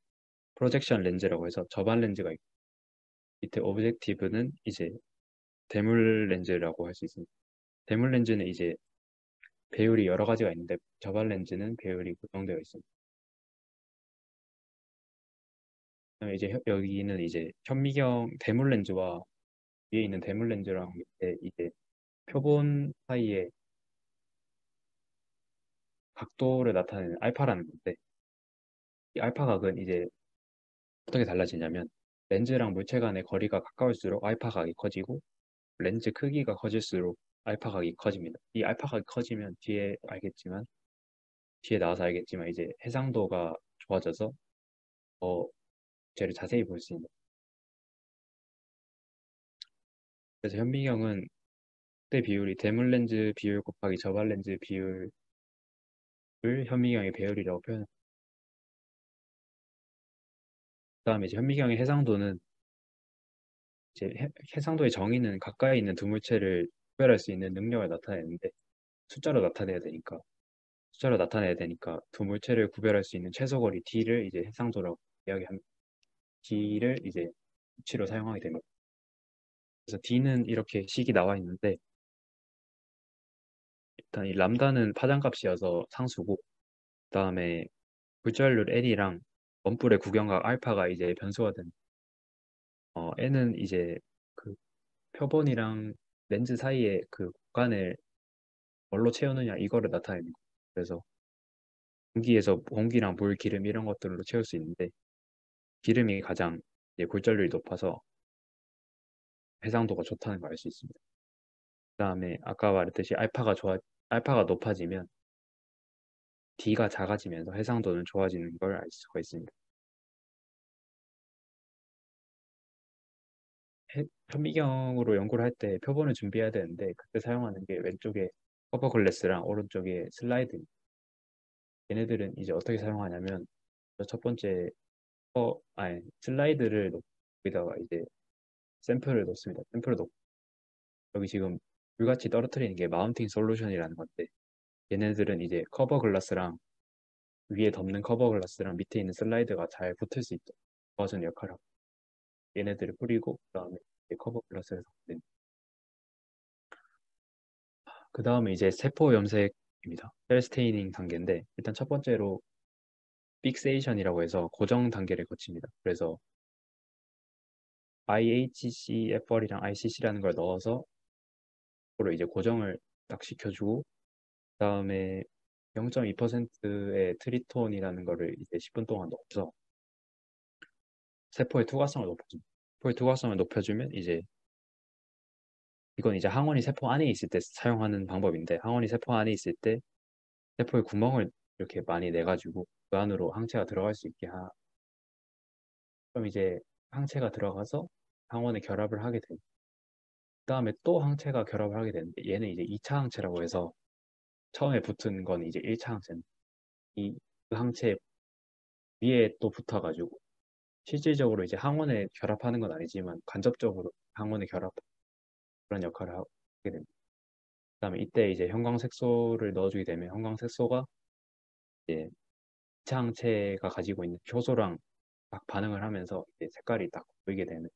프로젝션 렌즈라고 해서 접안 렌즈가 있고 밑에 오브젝티브는 이제 대물 렌즈라고 할 수 있습니다. 대물 렌즈는 이제 배율이 여러 가지가 있는데 접안 렌즈는 배율이 고정되어 있습니다. 그다음에 이제 여기는 이제 현미경 대물 렌즈와 위에 있는 대물 렌즈랑 밑에 이제 표본 사이에 각도를 나타내는 알파라는 건데 이 알파각은 이제 어떻게 달라지냐면 렌즈랑 물체 간의 거리가 가까울수록 알파각이 커지고 렌즈 크기가 커질수록 알파각이 커집니다. 이 알파각이 커지면 뒤에 나와서 알겠지만 이제 해상도가 좋아져서 더 쟤를 자세히 볼 수 있는. 그래서 현미경은 그때 비율이 대물 렌즈 비율 곱하기 저발 렌즈 비율을 현미경의 배율이라고 표현합니다. 그다음에 이제 현미경의 해상도는 이제 해상도의 정의는 가까이 있는 두 물체를 구별할 수 있는 능력을 나타내는데 숫자로 나타내야 되니까 두 물체를 구별할 수 있는 최소거리 d를 이제 해상도라고 이야기합니다. d를 이제 수치로 사용하게 됩니다. 그래서 d는 이렇게 식이 나와 있는데 일단 이 람다는 파장값이어서 상수고 그다음에 굴절률 L이랑 원뿔의 구경각 알파가 이제 변수가 된 N은 이제 그 표본이랑 렌즈 사이에 그 공간을 뭘로 채우느냐 이거를 나타내는 거예요. 그래서 공기에서 공기랑 물, 기름 이런 것들로 채울 수 있는데 기름이 가장 이제 굴절률이 높아서 해상도가 좋다는 걸 알 수 있습니다. 그다음에 아까 말했듯이 알파가 높아지면 D가 작아지면서 해상도는 좋아지는 걸 알 수가 있습니다. 현미경으로 연구를 할 때 표본을 준비해야 되는데 그때 사용하는 게 왼쪽에 커버 글래스랑 오른쪽에 슬라이드. 얘네들은 이제 어떻게 사용하냐면 첫 번째 슬라이드를 여기다가 이제 샘플을 놓습니다. 샘플을 놓고 여기 지금 불같이 떨어뜨리는 게 마운팅 솔루션이라는 건데 얘네들은 이제 커버 글라스랑 위에 덮는 커버 글라스랑 밑에 있는 슬라이드가 잘 붙을 수 있도록 도와주는 역할을 하고 얘네들을 뿌리고 그다음에 커버 글라스에서 그 다음에 이제 세포 염색입니다. 셀 스테이닝 단계인데 일단 첫 번째로 픽세이션이라고 해서 고정 단계를 거칩니다. 그래서 IHCFR이랑 ICC라는 걸 넣어서 서로 이제 고정을 딱 시켜주고 그다음에 0.2%의 트리톤이라는 거를 이제 10분 동안 넣어서 세포의 투과성을 높여줍니다. 세포의 투과성을 높여주면 이제 이건 이제 항원이 세포 안에 있을 때 사용하는 방법인데 항원이 세포 안에 있을 때 세포의 구멍을 이렇게 많이 내가지고 그 안으로 항체가 들어갈 수 있게 그럼 이제 항체가 들어가서 항원에 결합을 하게 됩니다. 그 다음에 또 항체가 결합을 하게 되는데 얘는 이제 2차 항체라고 해서 처음에 붙은 건 이제 1차 항체인데 그 항체 위에 또 붙어가지고 실질적으로 이제 항원에 결합하는 건 아니지만 간접적으로 항원에 결합 그런 역할을 하게 됩니다. 그다음에 이때 이제 형광색소를 넣어주게 되면 형광색소가 이제 2차 항체가 가지고 있는 효소랑 딱 반응을 하면서 이제 색깔이 딱 보이게 되는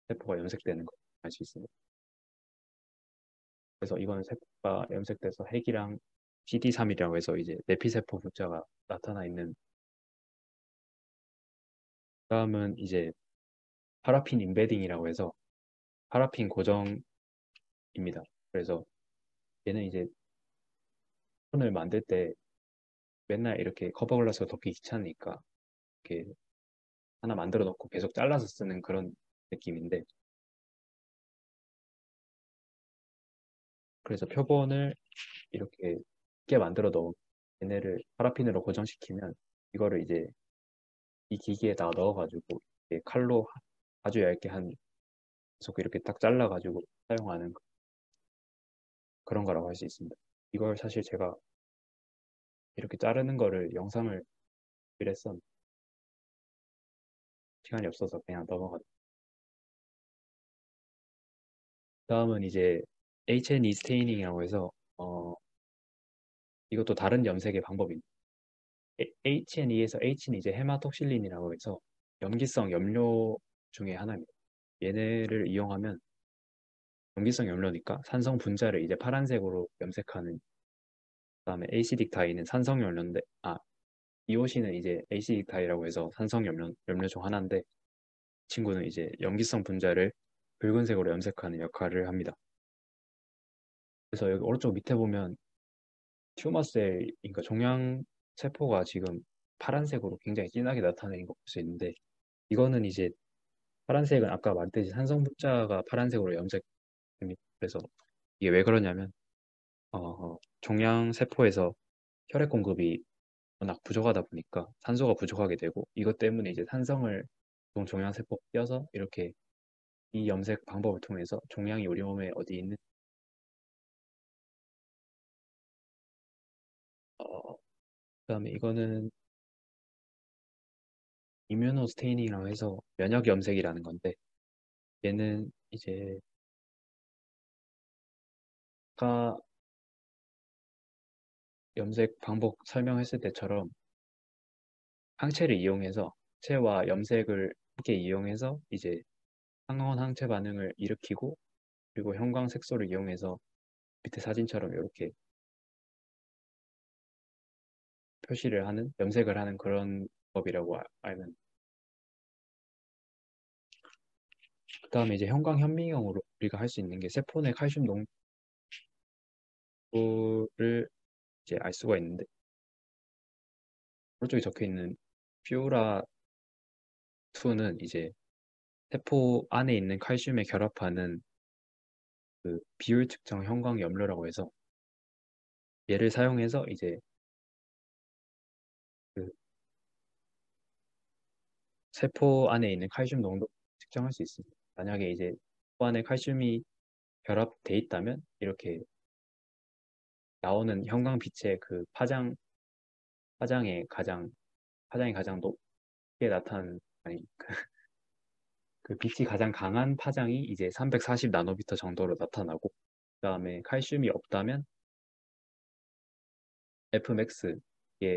세포가 염색되는 걸 알 수 있습니다. 그래서 이거는 세포가 염색돼서 핵이랑 CD3이라고 해서 이제 내피세포 분자가 나타나 있는 다음은 이제 파라핀 인베딩이라고 해서 파라핀 고정입니다. 그래서 얘는 이제 폰을 만들 때 맨날 이렇게 커버 글라스가 덮기 귀찮으니까 이렇게 하나 만들어 놓고 계속 잘라서 쓰는 그런 느낌인데 그래서 표본을 이렇게 쉽게 만들어 넣은 얘네를 파라핀으로 고정시키면 이거를 이제 이 기기에다가 넣어가지고 이렇게 칼로 아주 얇게 한 계속 이렇게 딱 잘라가지고 사용하는 그런 거라고 할 수 있습니다. 이걸 사실 제가 이렇게 자르는 거를 영상을 그랬었는데 시간이 없어서 그냥 넘어갔고 다음은 이제 H&E 스테이닝이라고 해서 이것도 다른 염색의 방법입니다. H&E에서 H는 이제 헤마톡실린이라고 해서 염기성 염료 중에 하나입니다. 얘네를 이용하면 염기성 염료니까 산성 분자를 이제 파란색으로 염색하는 그다음에 에이시딕타이는 산성 염료인데 이오시는 이제 에이시딕타이라고 해서 산성 염료 중 하나인데 친구는 이제 염기성 분자를 붉은색으로 염색하는 역할을 합니다. 그래서 여기 오른쪽 밑에 보면 튜머셀, 그러니까 종양 세포가 지금 파란색으로 굉장히 진하게 나타내는 거 볼 수 있는데 이거는 이제 파란색은 아까 말했듯이 산성 분자가 파란색으로 염색됩니다. 그래서 이게 왜 그러냐면 종양 세포에서 혈액 공급이 워낙 부족하다 보니까 산소가 부족하게 되고 이것 때문에 이제 산성을 종양 세포 껴서 이렇게 이 염색 방법을 통해서 종양이 우리 몸에 어디 있는 그다음에 이거는 이뮤노 스테이닝이라고 해서 면역 염색이라는 건데 얘는 이제 아까 염색 방법 설명했을 때처럼 항체를 이용해서 항체와 염색을 함께 이용해서 이제 항원 항체 반응을 일으키고 그리고 형광색소를 이용해서 밑에 사진처럼 이렇게 표시를 하는 염색을 하는 그런 법이라고 알면 그 다음에 이제 형광 현미경으로 우리가 할 수 있는 게 세포 내 칼슘 농도를 이제 알 수가 있는데 오른쪽에 적혀 있는 퓨라 2는 이제 세포 안에 있는 칼슘에 결합하는 그 비율 측정 형광 염료라고 해서 얘를 사용해서 이제 그 세포 안에 있는 칼슘 농도 측정할 수 있습니다. 만약에 이제 세포 안에 칼슘이 결합돼 있다면 이렇게 나오는 형광빛의 그 파장이 가장 높게 나타나는 아니 그 빛이 가장 강한 파장이 이제 340 나노미터 정도로 나타나고 그다음에 칼슘이 없다면 Fmax에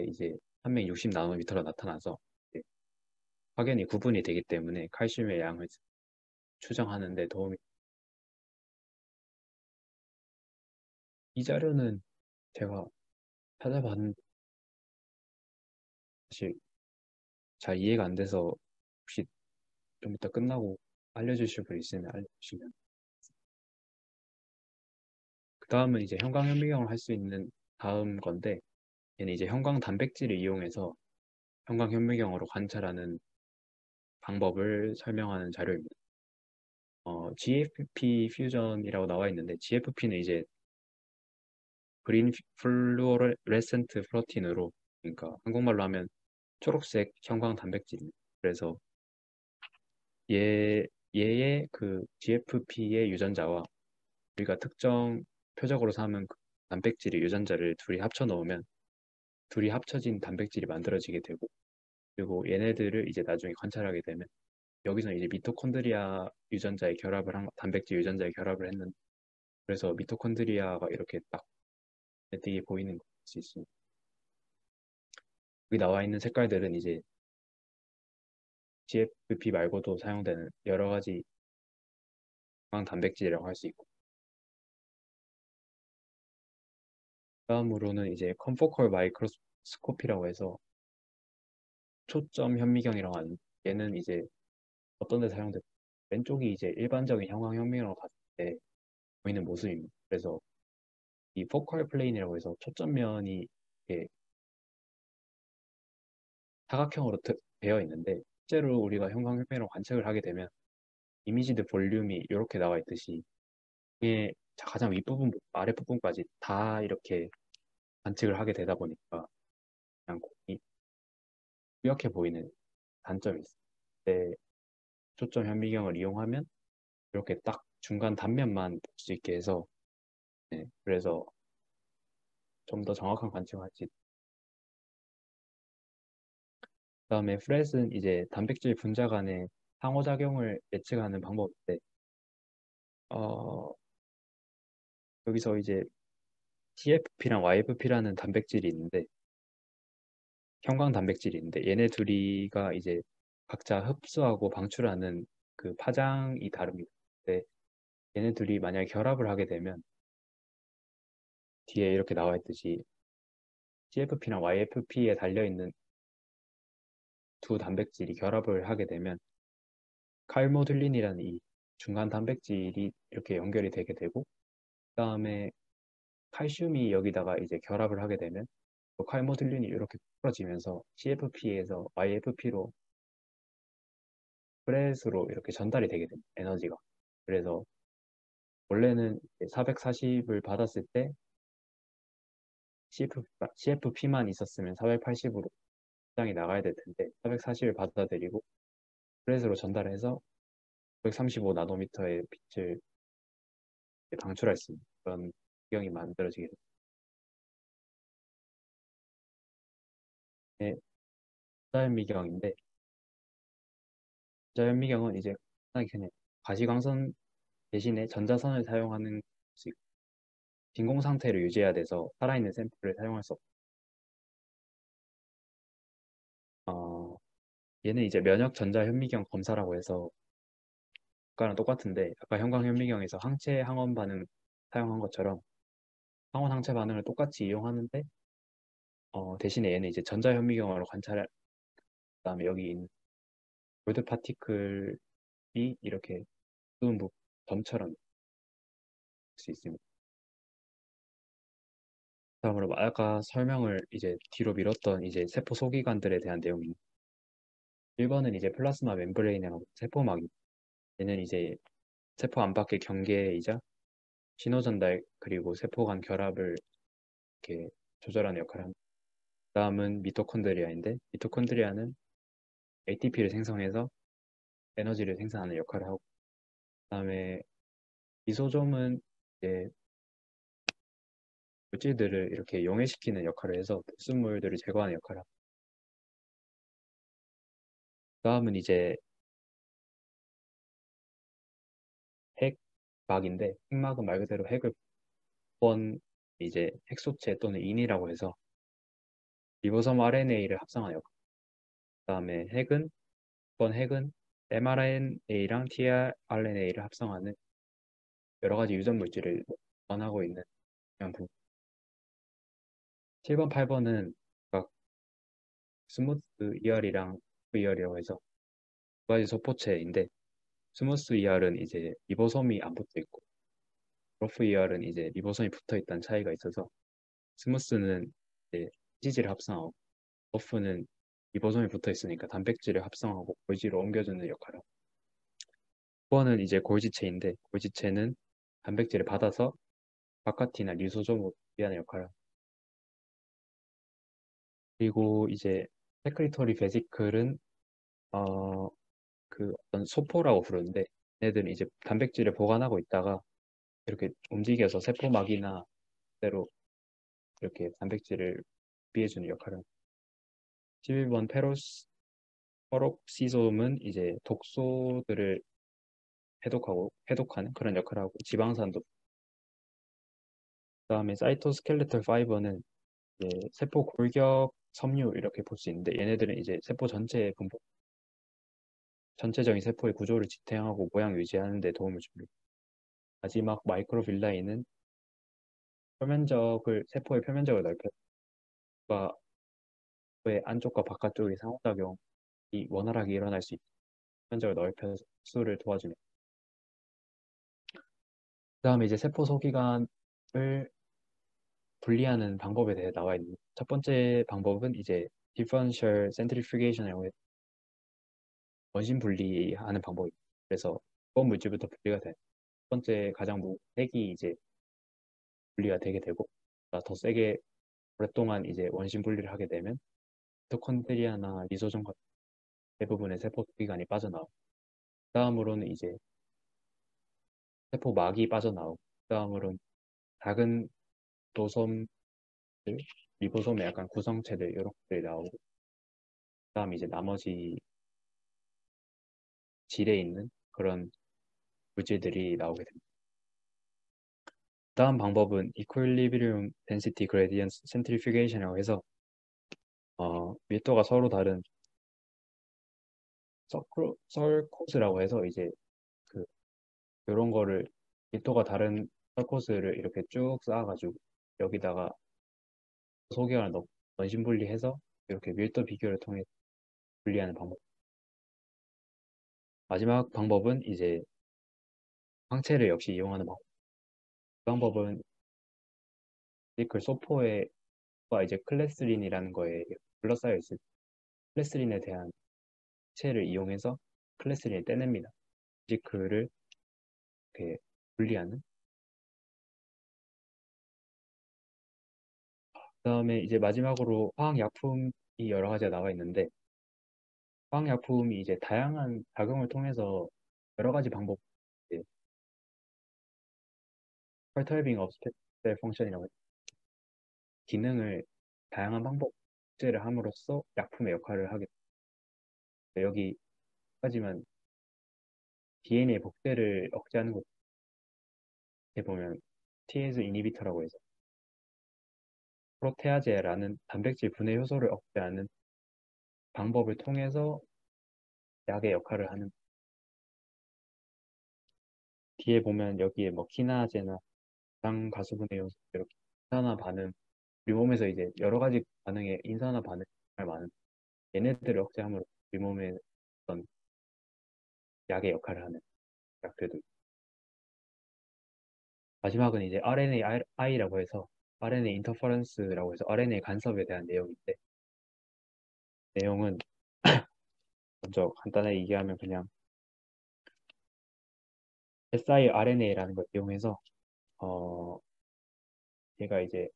이제 360 나노미터로 나타나서 이제 확연히 구분이 되기 때문에 칼슘의 양을 추정하는 데 도움이. 이 자료는 제가 찾아봤는데 사실 잘 이해가 안 돼서 혹시 좀 이따 끝나고 알려주실 분 있으면 알려주시면. 그 다음은 이제 형광현미경을 할 수 있는 다음 건데, 얘는 이제 형광 단백질을 이용해서 형광 현미경으로 관찰하는 방법을 설명하는 자료입니다. GFP 퓨전이라고 나와 있는데, GFP는 이제 그린 플루오레센트 프로틴으로, 그러니까 한국말로 하면 초록색 형광 단백질입니다. 그래서 얘의 그 GFP의 유전자와 우리가 특정 표적으로 삼은 그 단백질의 유전자를 둘이 합쳐 놓으면 둘이 합쳐진 단백질이 만들어지게 되고, 그리고 얘네들을 이제 나중에 관찰하게 되면 여기서 이제 미토콘드리아 유전자의 결합을 한 단백질 유전자의 결합을 했는. 그래서 미토콘드리아가 이렇게 딱 띄게 보이는 것수 있습니다. 여기 나와 있는 색깔들은 이제 GFP 말고도 사용되는 여러 가지 건강 단백질이라고 할 수 있고, 다음으로는 이제 컨포컬 마이크로스코피라고 해서 초점 현미경이라고 하는, 얘는 이제 어떤 데 사용돼. 왼쪽이 이제 일반적인 형광 현미경으로 봤을 때 보이는 모습입니다. 그래서 이 포컬 플레인이라고 해서 초점면이 이렇게 사각형으로 되어 있는데, 실제로 우리가 형광현미경으로 관측을 하게 되면 이미지드 볼륨이 이렇게 나와 있듯이 이게 가장 윗부분 아랫부분까지 다 이렇게 관측을 하게 되다 보니까 그냥 뿌옇게 보이는 단점이 있어요. 근데 초점 현미경을 이용하면 이렇게 딱 중간 단면만 볼 수 있게 해서, 네, 그래서 좀 더 정확한 관측을 할지. 그다음에 프렛은 이제 단백질 분자 간의 상호작용을 예측하는 방법인데, 어, 여기서 이제 TFP랑 YFP라는 단백질이 있는데, 형광 단백질이 있는데, 얘네 둘이가 이제 각자 흡수하고 방출하는 그 파장이 다릅니다. 근데 얘네 둘이 만약에 결합을 하게 되면 뒤에 이렇게 나와 있듯이 TFP랑 YFP에 달려있는 두 단백질이 결합을 하게 되면 칼모듈린이라는 이 중간 단백질이 이렇게 연결이 되게 되고, 그다음에 칼슘이 여기다가 이제 결합을 하게 되면 또 칼모듈린이 이렇게 풀어지면서 CFP에서 YFP로 프렛으로 이렇게 전달이 되게 됩니다. 에너지가. 그래서 원래는 440을 받았을 때 CFP만 있었으면 480으로 시장이 나가야 될 텐데 440을 받아들이고 프렛으로 전달해서 135 나노미터의 빛을 방출할 수 있는 그런 환경이 만들어지게 됩니다. 네, 자연미경인데, 자연미경은 이제 간단하게 그냥 가시광선 대신에 전자선을 사용하는 것이 있고, 진공 상태를 유지해야 돼서 살아있는 샘플을 사용할 수 없고, 얘는 이제 면역 전자 현미경 검사라고 해서 아까랑 똑같은데, 아까 형광 현미경에서 항체 항원 반응 사용한 것처럼 항원 항체 반응을 똑같이 이용하는데, 대신에 얘는 이제 전자 현미경으로 관찰할. 그다음에 여기 있는 골드 파티클이 이렇게 어두운 점처럼 볼 수 있습니다. 다음으로 아까 설명을 이제 뒤로 미뤘던 이제 세포 소기관들에 대한 내용입니다. 1번은 이제 플라스마 멤브레인이라고 세포막이. 얘는 이제 세포 안팎의 경계이자 신호 전달 그리고 세포 간 결합을 이렇게 조절하는 역할을 합니다. 다음은 미토콘드리아인데, 미토콘드리아는 ATP를 생성해서 에너지를 생산하는 역할을 하고, 그다음에 리소솜은 이제 물질들을 이렇게 용해시키는 역할을 해서 불순물들을 제거하는 역할을 합니다. 다음은 이제 핵막인데, 핵막은 말 그대로 핵을 번 이제 핵소체 또는 인이라고 해서 리보솜 RNA를 합성하는 역할. 그다음에 핵은 번 핵은 mRNA랑 tRNA를 합성하는 여러 가지 유전 물질을 원하고 있는 그런 부분. 7번, 8번은 각 스무스 ER이랑 ER이라고 해서 두 가지 소포체인데 스무스 ER은 이제 리보솜이 안 붙어 있고 러프 ER은 이제 리보솜이 붙어 있다는 차이가 있어서 스무스는 이제 치질을 합성하고 러프는 리보솜이 붙어 있으니까 단백질을 합성하고 골지로 옮겨주는 역할을 하고 9번은 이제 골지체인데 골지체는 단백질을 받아서 바카티나 리소솜으로 위하는 역할을 하고 그리고 이제 세크리터리 베지클은 그 어떤 소포라고 부르는데 얘네들은 이제 단백질을 보관하고 있다가 이렇게 움직여서 세포막이나 대로 이렇게 단백질을 비해주는 역할을 합니다. 11번 페록시솜은 이제 독소들을 해독하는 그런 역할을 하고 지방산도 그다음에 사이토스켈레톨 파이버는 이제 세포 골격 섬유 이렇게 볼 수 있는데 얘네들은 이제 세포 전체의 분포 전체적인 세포의 구조를 지탱하고 모양 유지하는 데 도움을 줍니다. 마지막 마이크로빌라이는 세포의 표면적을 넓혀 의 안쪽과 바깥쪽의 상호작용이 원활하게 일어날 수 있게 표면적을 넓혀서 흡수를 도와줍니다. 그 다음에 이제 세포 소기관을 분리하는 방법에 대해 나와 있는 첫 번째 방법은 이제 differential centrifugation 을 원심 분리하는 방법입니다. 그래서 무거운 물질부터 분리가 돼. 첫 번째 가장 핵이 이제 분리가 되게 되고 더 세게 오랫동안 이제 원심 분리를 하게 되면 미토콘드리아나 리소솜 같은 대부분의 세포 소기관이 빠져나오고 다음으로는 이제 세포막이 빠져나오고 그다음으로는 작은 노섬들, 리보솜의 약간 구성체들 이런 것들이 나오고 그다음 이제 나머지 질에 있는 그런 물질들이 나오게 됩니다. 다음 방법은 Equilibrium Density Gradient Centrifugation이라고 해서 밀도가 서로 다른 썰코스라고 해서 이제 그 이런 거를 밀도가 다른 썰코스를 이렇게 쭉 쌓아가지고 여기다가 소개를 원심 분리해서 이렇게 밀도 비교를 통해 분리하는 방법. 마지막 방법은 이제 항체를 역시 이용하는 방법. 그 방법은 그 소포에가 이제 클레스린이라는 거에 둘러싸여 있을 클레스린에 대한 항체를 이용해서 클레스린을 떼냅니다. 그를 이렇게 분리하는. 그다음에 이제 마지막으로 화학약품이 여러 가지가 나와 있는데 화학약품이 이제 다양한 작용을 통해서 여러 가지 방법, 이제 perturbing of special function이라고 해서 기능을 다양한 방법 를 함으로써 약품의 역할을 하게 됩니다. 여기까지만 DNA 복제를 억제하는 것에 보면 TS 이니비터라고 해서 프로테아제라는 단백질 분해 효소를 억제하는 방법을 통해서 약의 역할을 하는 뒤에 보면 여기에 뭐 키나제나 당 가수분해 효소 이렇게 인산화 반응 우리 몸에서 이제 여러 가지 반응에 인산화 반응이 정말 많은 얘네들을 억제함으로 우리 몸에 어떤 약의 역할을 하는 약들도 마지막은 이제 RNAi라고 해서 RNA 인터퍼런스라고 해서 RNA 간섭에 대한 내용인데 내용은 먼저 간단하게 얘기하면 그냥 siRNA라는 걸 이용해서 얘가 이제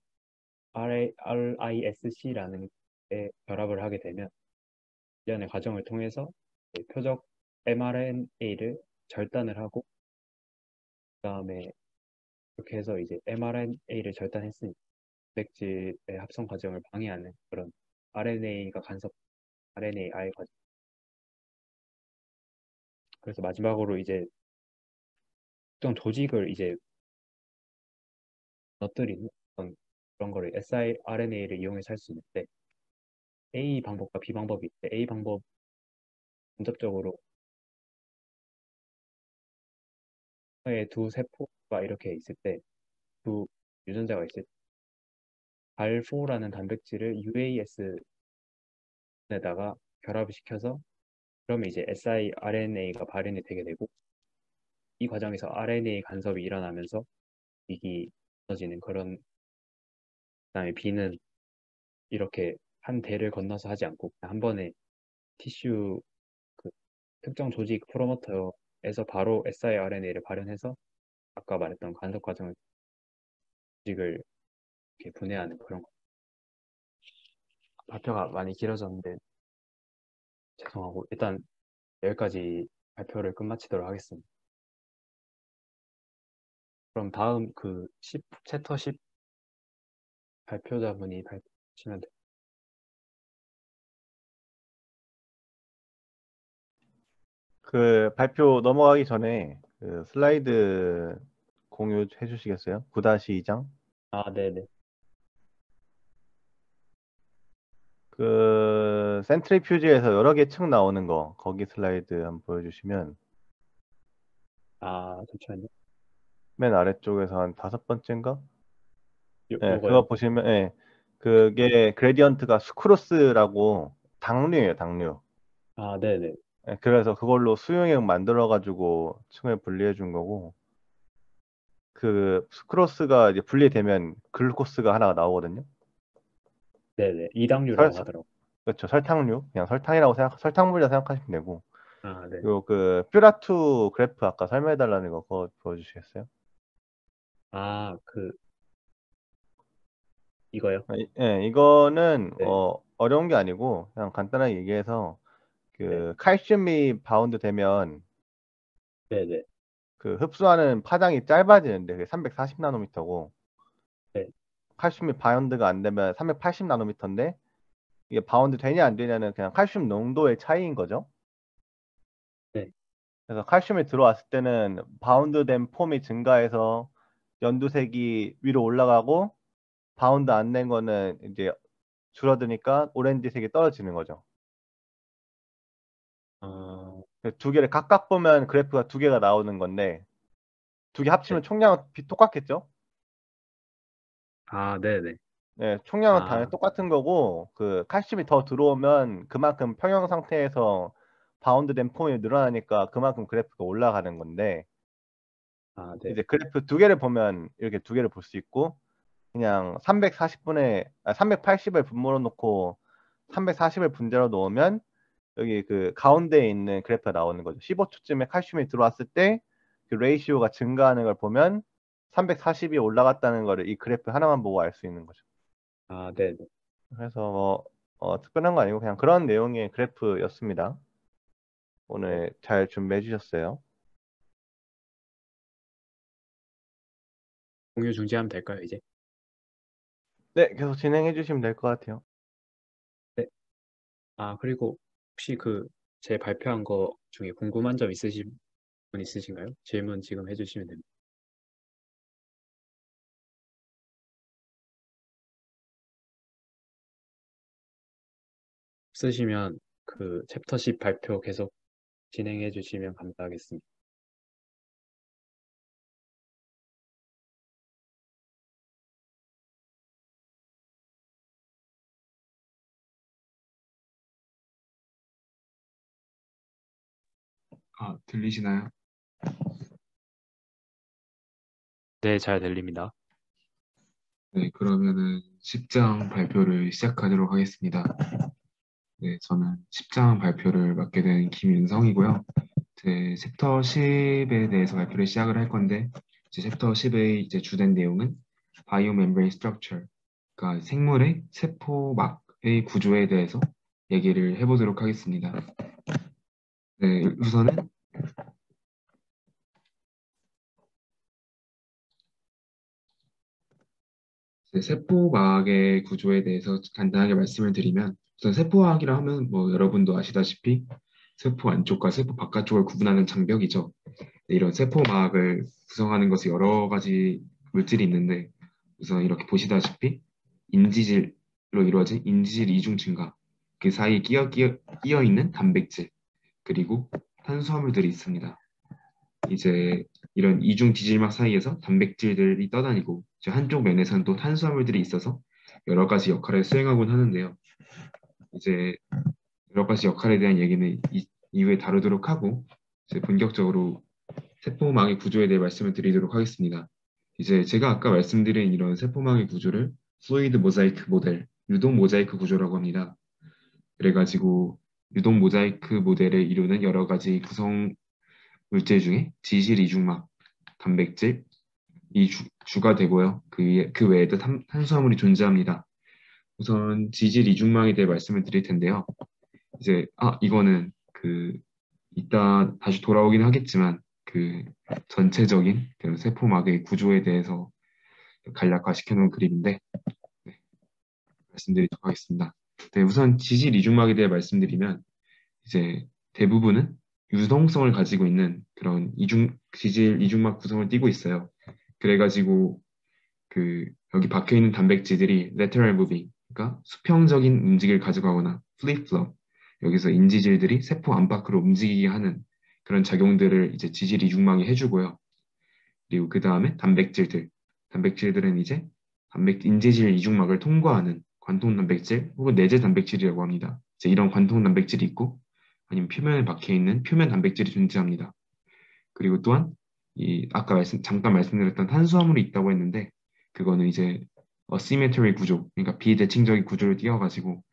RISC라는 에 결합을 하게 되면 이전의 과정을 통해서 표적 mRNA를 절단을 하고 그다음에 이렇게 해서 이제 mRNA를 절단했으니 단백질의 합성 과정을 방해하는 그런 RNA가 간섭 RNAi 과정. 그래서 마지막으로 이제 특정 조직을 이제 너뜨리는 어떤 그런 거를 siRNA를 이용해서 할 수 있는데 A 방법과 B 방법이 있는데 A 방법 간접적으로 두 세포가 이렇게 있을 때, 두 유전자가 있을 때, 발포라는 단백질을 UAS에다가 결합을 시켜서 그러면 이제 siRNA가 발현이 되게 되고 이 과정에서 RNA 간섭이 일어나면서 이게 무너지는 그런. 그다음에 B는 이렇게 한 대를 건너서 하지 않고 그냥 한 번에 티슈 그 특정 조직 프로모터에서 바로 siRNA를 발현해서 아까 말했던 간섭 과정을 조직을 이렇게 분해하는 그런 거. 발표가 많이 길어졌는데 죄송하고 일단 여기까지 발표를 끝마치도록 하겠습니다. 그럼 다음 그 10, 챕터 10 발표자분이 발표하시면 돼요. 그 발표 넘어가기 전에 그 슬라이드 공유해 주시겠어요? 9-2장. 아, 네네. 그 센트리퓨지에서 여러 개 층 나오는 거 거기 슬라이드 한번 보여주시면 아, 잠시만요. 맨 아래쪽에서 한 5번째인가? 네, 요거요? 그거 보시면 그게 그레디언트가 수크로스라고 당류예요, 당류. 아, 네네. 네, 그래서 그걸로 수용액 만들어 가지고 층을 분리해 준 거고 그 수크로스가 이제 분리되면 글루코스가 하나가 나오거든요. 네네. 설, 이당류라고 설- 하더라고. 그렇죠. 설탕류. 그냥 설탕이라고 설탕물이라 생각하시면 되고. 아, 네. 그리고 그 퓨라투 그래프 아까 설명해 달라는 거 그거 보여주시겠어요? 아, 이거요? 예, 이거는 네. 어려운 게 아니고 그냥 간단하게 얘기해서 네. 그 칼슘이 바운드 되면 네네. 그 흡수하는 파장이 짧아지는데 그게 340 나노미터고 네. 칼슘이 바운드가 안 되면 380 나노미터인데 이게 바운드 되냐 안 되냐는 그냥 칼슘 농도의 차이인 거죠. 네. 그래서 칼슘이 들어왔을 때는 바운드된 폼이 증가해서 연두색이 위로 올라가고 바운드 안 된 거는 이제 줄어드니까 오렌지색이 떨어지는 거죠. 아, 두 개를 각각 보면 그래프가 두 개가 나오는 건데 두 개 네. 합치면 총량은 똑같겠죠? 아, 네네. 네, 총량은 당연히 아, 똑같은 거고 그 칼슘이 더 들어오면 그만큼 평형 상태에서 바운드된 폼이 늘어나니까 그만큼 그래프가 올라가는 건데 아, 네. 이제 그래프 두 개를 보면 이렇게 두 개를 볼 수 있고 그냥 380을 분모로 놓고 340을 분자로 놓으면 여기 그 가운데에 있는 그래프가 나오는 거죠. 15초쯤에 칼슘이 들어왔을 때 그 레이시오가 증가하는 걸 보면 340이 올라갔다는 거를 이 그래프 하나만 보고 알 수 있는 거죠. 아, 네네. 그래서 특별한 거 아니고 그냥 그런 내용의 그래프였습니다. 네. 오늘 잘 준비해 주셨어요. 공유 중지하면 될까요, 이제? 네, 계속 진행해 주시면 될 것 같아요. 네. 아, 그리고 혹시 제 발표한 거 중에 궁금한 점 있으신 분 있으신가요? 질문 지금 해주시면 됩니다. 없으시면 챕터 10 발표 계속 진행해 주시면 감사하겠습니다. 들리시나요? 네, 잘 들립니다. 네, 그러면은 10장 발표를 시작하도록 하겠습니다. 네, 저는 10장 발표를 맡게 된 김윤성이고요. 제 챕터 10에 대해서 발표를 시작을 할 건데, 제 챕터 10의 이제 주된 내용은 바이오멤브레인 스트럭처, 그러니까 생물의 세포막의 구조에 대해서 얘기를 해보도록 하겠습니다. 네, 우선은 세포막의 구조에 대해서 간단하게 말씀을 드리면 우선 세포막이라 하면 뭐 여러분도 아시다시피 세포 안쪽과 세포 바깥쪽을 구분하는 장벽이죠. 이런 세포막을 구성하는 것이 여러 가지 물질이 있는데 우선 이렇게 보시다시피 인지질로 이루어진 인지질 이중 증가, 그 사이에 끼어 있는 단백질, 그리고 탄수화물들이 있습니다. 이제 이런 이중 지질막 사이에서 단백질들이 떠다니고 이제 한쪽 면에서는 또 탄수화물들이 있어서 여러 가지 역할을 수행하곤 하는데요. 이제 여러 가지 역할에 대한 얘기는 이후에 다루도록 하고 이제 본격적으로 세포막의 구조에 대해 말씀을 드리도록 하겠습니다. 이제 제가 아까 말씀드린 이런 세포막의 구조를 플루이드 모자이크 모델, 유동 모자이크 구조라고 합니다. 그래가지고 유동 모자이크 모델을 이루는 여러 가지 구성 물질 중에 지질 이중막, 단백질, 주가 되고요. 그 외에도 탄수화물이 존재합니다. 우선 지질 이중막에 대해 말씀을 드릴 텐데요. 이제 이거는 이따 다시 돌아오긴 하겠지만 전체적인 그런 세포막의 구조에 대해서 간략화시켜 놓은 그림인데 네, 말씀드리도록 하겠습니다. 네, 우선 지질 이중막에 대해 말씀드리면 이제 대부분은 유동성을 가지고 있는 그런 지질 이중막 구성을 띠고 있어요. 그래가지고 여기 박혀 있는 단백질들이 lateral moving, 그러니까 수평적인 움직임을 가져가거나 flip flop, 여기서 인지질들이 세포 안팎으로 움직이게 하는 그런 작용들을 이제 지질 이중막이 해주고요. 그리고 그 다음에 단백질들은 이제 인지질 이중막을 통과하는 관통 단백질 혹은 내재 단백질이라고 합니다. 이제 이런 관통 단백질이 있고 아니면 표면에 박혀 있는 표면 단백질이 존재합니다. 그리고 또한 아까 잠깐 말씀드렸던 탄수화물이 있다고 했는데 그거는 이제 어시메트리 구조, 그러니까 비대칭적인 구조를 띄어가지고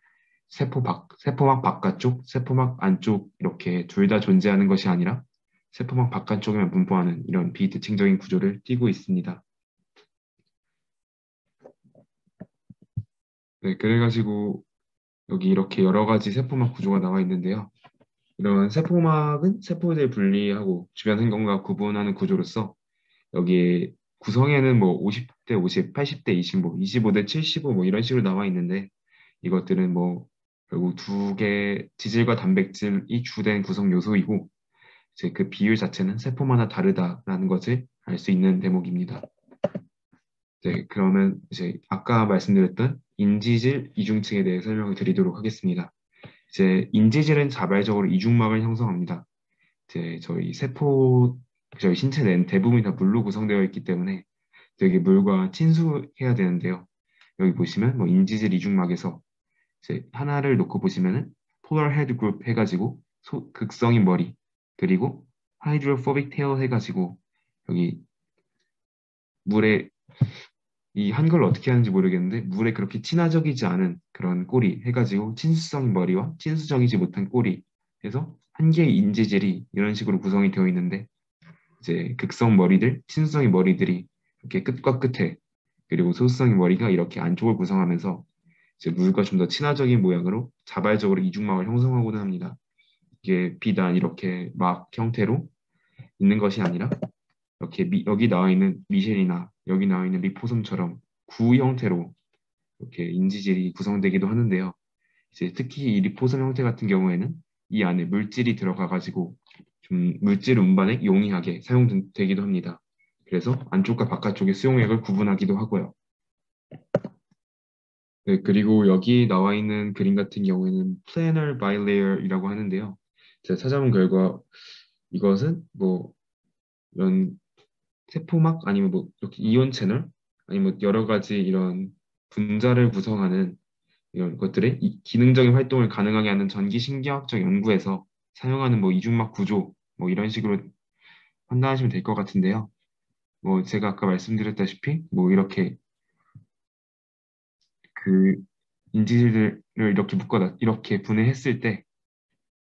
세포막 바깥쪽, 세포막 안쪽 이렇게 둘 다 존재하는 것이 아니라 세포막 바깥쪽에만 분포하는 이런 비대칭적인 구조를 띠고 있습니다. 네, 그래가지고 여기 이렇게 여러 가지 세포막 구조가 나와 있는데요. 이런 세포막은 세포들 분리하고 주변 환경과 구분하는 구조로서 여기에 구성에는 뭐 50대 50, 80대 20, 25대 75 뭐 이런 식으로 나와 있는데 이것들은 뭐 결국 두 개 지질과 단백질이 주된 구성 요소이고 이제 그 비율 자체는 세포마다 다르다라는 것을 알 수 있는 대목입니다. 네, 그러면 이제 아까 말씀드렸던 인지질 이중층에 대해 설명을 드리도록 하겠습니다. 이제 인지질은 자발적으로 이중막을 형성합니다. 이제 저희 신체 내는 대부분이 다 물로 구성되어 있기 때문에 되게 물과 친수해야 되는데요. 여기 보시면 뭐 인지질 이중막에서 이제 하나를 놓고 보시면은 polar head group 해가지고 극성인 머리 그리고 hydrophobic tail 해가지고 여기 물에 이 한글로 어떻게 하는지 모르겠는데 물에 그렇게 친화적이지 않은 그런 꼬리 해가지고 친수성인 머리와 친수적이지 못한 꼬리 해서 한 개의 인지질이 이런 식으로 구성이 되어 있는데 이제 극성 머리들, 친수성인 머리들이 이렇게 끝과 끝에 그리고 소수성인 머리가 이렇게 안쪽을 구성하면서 이제 물과 좀 더 친화적인 모양으로 자발적으로 이중막을 형성하곤 합니다. 이게 비단 이렇게 막 형태로 있는 것이 아니라 이렇게 여기 나와 있는 미셸이나 여기 나와 있는 리포솜처럼 구 형태로 이렇게 인지질이 구성되기도 하는데요. 이제 특히 이 리포솜 형태 같은 경우에는 이 안에 물질이 들어가 가지고 좀 물질 운반에 용이하게 사용되기도 합니다. 그래서 안쪽과 바깥쪽의 수용액을 구분하기도 하고요. 네, 그리고 여기 나와 있는 그림 같은 경우에는 planar bilayer이라고 하는데요. 제가 찾아본 결과 이것은 뭐 이런 세포막 아니면 뭐 이렇게 이온 채널 아니면 여러 가지 이런 분자를 구성하는 이런 것들의 기능적인 활동을 가능하게 하는 전기신경학적 연구에서 사용하는 뭐 이중막 구조 뭐 이런 식으로 판단하시면 될 것 같은데요. 뭐 제가 아까 말씀드렸다시피 뭐 이렇게 그 인지질을 이렇게 이렇게 분해했을 때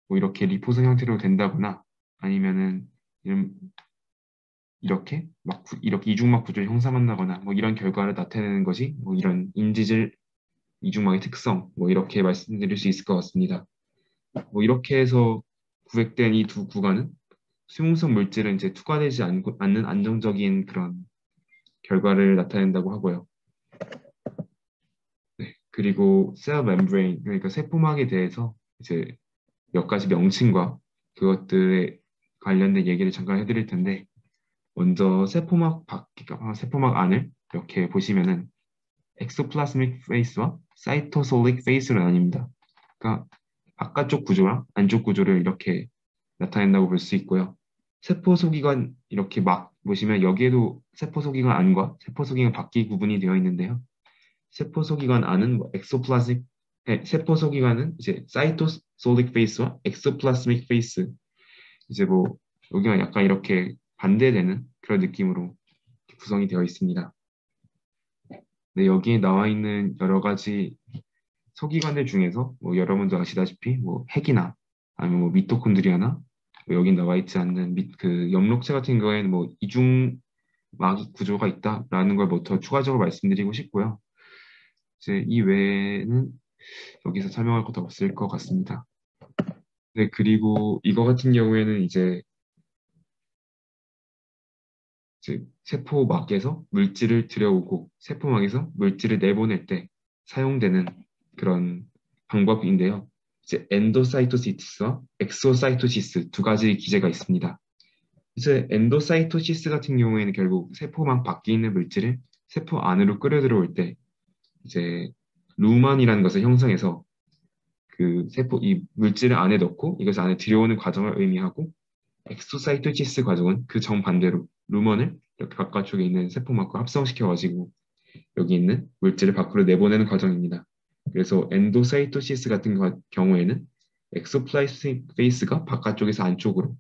뭐 이렇게 리포선 형태로 된다거나 아니면은 이렇게 이렇게 이중막 구조를 형성한다거나 뭐 이런 결과를 나타내는 것이 뭐 이런 인지질 이중막의 특성 뭐 이렇게 말씀드릴 수 있을 것 같습니다. 뭐 이렇게 해서 구획된 이 두 구간은 수용성 물질은 이제 투과되지 않는 안정적인 그런 결과를 나타낸다고 하고요. 네, 그리고 셀 멤브레인 그러니까 세포막에 대해서 이제 몇 가지 명칭과 그것들에 관련된 얘기를 잠깐 해드릴 텐데 먼저 세포막 안을 이렇게 보시면은 엑소플라스믹 페이스와 사이토솔릭 페이스로 나뉩니다. 그러니까 바깥쪽 구조랑 안쪽 구조를 이렇게 나타낸다고 볼 수 있고요. 세포 소기관 이렇게 막 보시면 여기에도 세포소기관 안과 세포소기관 밖이 구분이 되어 있는데요. 세포소기관 안은 뭐 엑소플라스믹, 세포소기관은 이제 사이토솔릭 페이스와 엑소플라스믹 페이스, 이제 뭐 여기가 약간 이렇게 반대되는 그런 느낌으로 구성이 되어 있습니다. 네, 여기에 나와 있는 여러 가지 소기관들 중에서 뭐 여러분도 아시다시피 뭐 핵이나 아니면 뭐 미토콘드리아나 뭐 여기 나와 있지 않는 그 영록체 같은 경우에는 뭐 이중막 구조가 있다라는 걸 뭐 더 추가적으로 말씀드리고 싶고요. 이제 이 외에는 여기서 설명할 것도 없을 것 같습니다. 네, 그리고 이거 같은 경우에는 이제 세포막에서 물질을 들여오고 세포막에서 물질을 내보낼 때 사용되는 그런 방법인데요. 이제 엔도사이토시스와 엑소사이토시스 두 가지 기제가 있습니다. 이제 엔도사이토시스 같은 경우에는 결국 세포막 밖에 있는 물질을 세포 안으로 끌어들어올 때 이제 루만이라는 것을 형성해서 그 세포 이 물질을 안에 넣고 이것을 안에 들여오는 과정을 의미하고, 엑소사이토시스 과정은 그 정반대로 루먼을 이렇게 바깥쪽에 있는 세포막과 합성시켜가지고 여기 있는 물질을 밖으로 내보내는 과정입니다. 그래서 엔도사이토시스 같은 경우에는 엑소플라스틱 페이스가 바깥쪽에서 안쪽으로,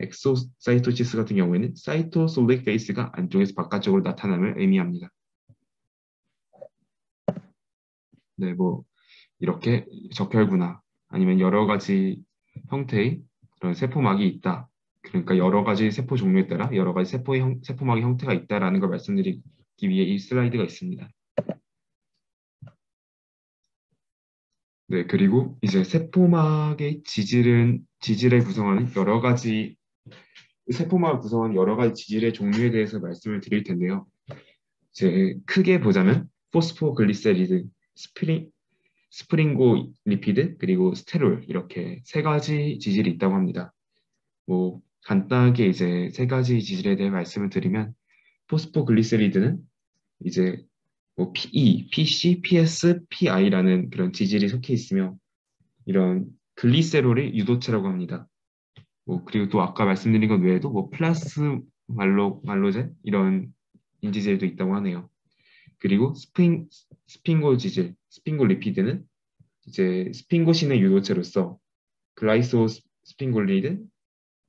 엑소사이토시스 같은 경우에는 사이토솔릭 페이스가 안쪽에서 바깥쪽으로 나타남을 의미합니다. 네, 뭐 이렇게 적혈구나 아니면 여러 가지 형태의 그런 세포막이 있다. 그러니까 여러 가지 세포 종류에 따라 여러 가지 세포막의 형태가 있다라는 걸 말씀드리기 위해 이 슬라이드가 있습니다. 네, 그리고 이제 세포막의 지질을 구성하는 여러 가지 세포막을 구성하는 여러 가지 지질의 종류에 대해서 말씀을 드릴 텐데요. 이제 크게 보자면 포스포글리세리드, 스프링고리피드, 그리고 스테롤, 이렇게 세 가지 지질이 있다고 합니다. 뭐 간단하게 이제 세 가지 지질에 대해 말씀을 드리면, 포스포글리세리드는 이제 뭐 PE, PC, PS, PI라는 그런 지질이 섞여 있으며 이런 글리세롤의 유도체라고 합니다. 뭐 그리고 또 아까 말씀드린 것 외에도 뭐 플라스 말로제 이런 인지질도 있다고 하네요. 그리고 스핑고 지질, 스핑고 리피드는 이제 스핑고신의 유도체로서 글라이소 스핑골리드,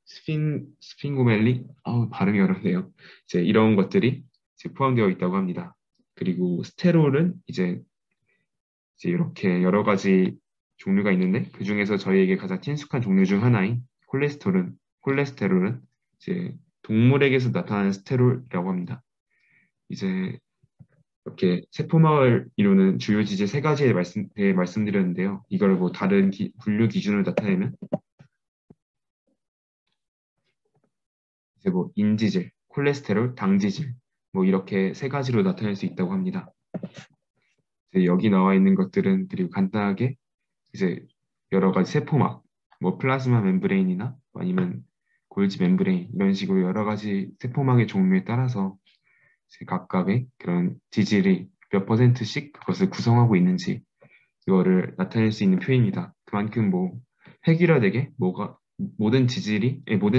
스핑고멜릭, 발음이 어렵네요. 이제 이런 것들이 이제 포함되어 있다고 합니다. 그리고 스테롤은 이제 이렇게 여러 가지 종류가 있는데 그 중에서 저희에게 가장 친숙한 종류 중 하나인 콜레스테롤은 이제 동물에게서 나타나는 스테롤이라고 합니다. 이제 이렇게 세포막을 이루는 주요 지질 세 가지에 대해 말씀드렸는데요. 이걸 뭐 다른 분류 기준으로 나타내면 이제 뭐 인지질, 콜레스테롤, 당지질 뭐 이렇게 세 가지로 나타낼 수 있다고 합니다. 이제 여기 나와 있는 것들은 그리고 간단하게 이제 여러 가지 세포막, 뭐 플라즈마 멤브레인이나 아니면 골지 멤브레인 이런 식으로 여러 가지 세포막의 종류에 따라서 각각의 그런 지질이 몇 %씩 그것을 구성하고 있는지 이거를 나타낼 수 있는 표입니다. 그만큼 뭐 획일화되게 모든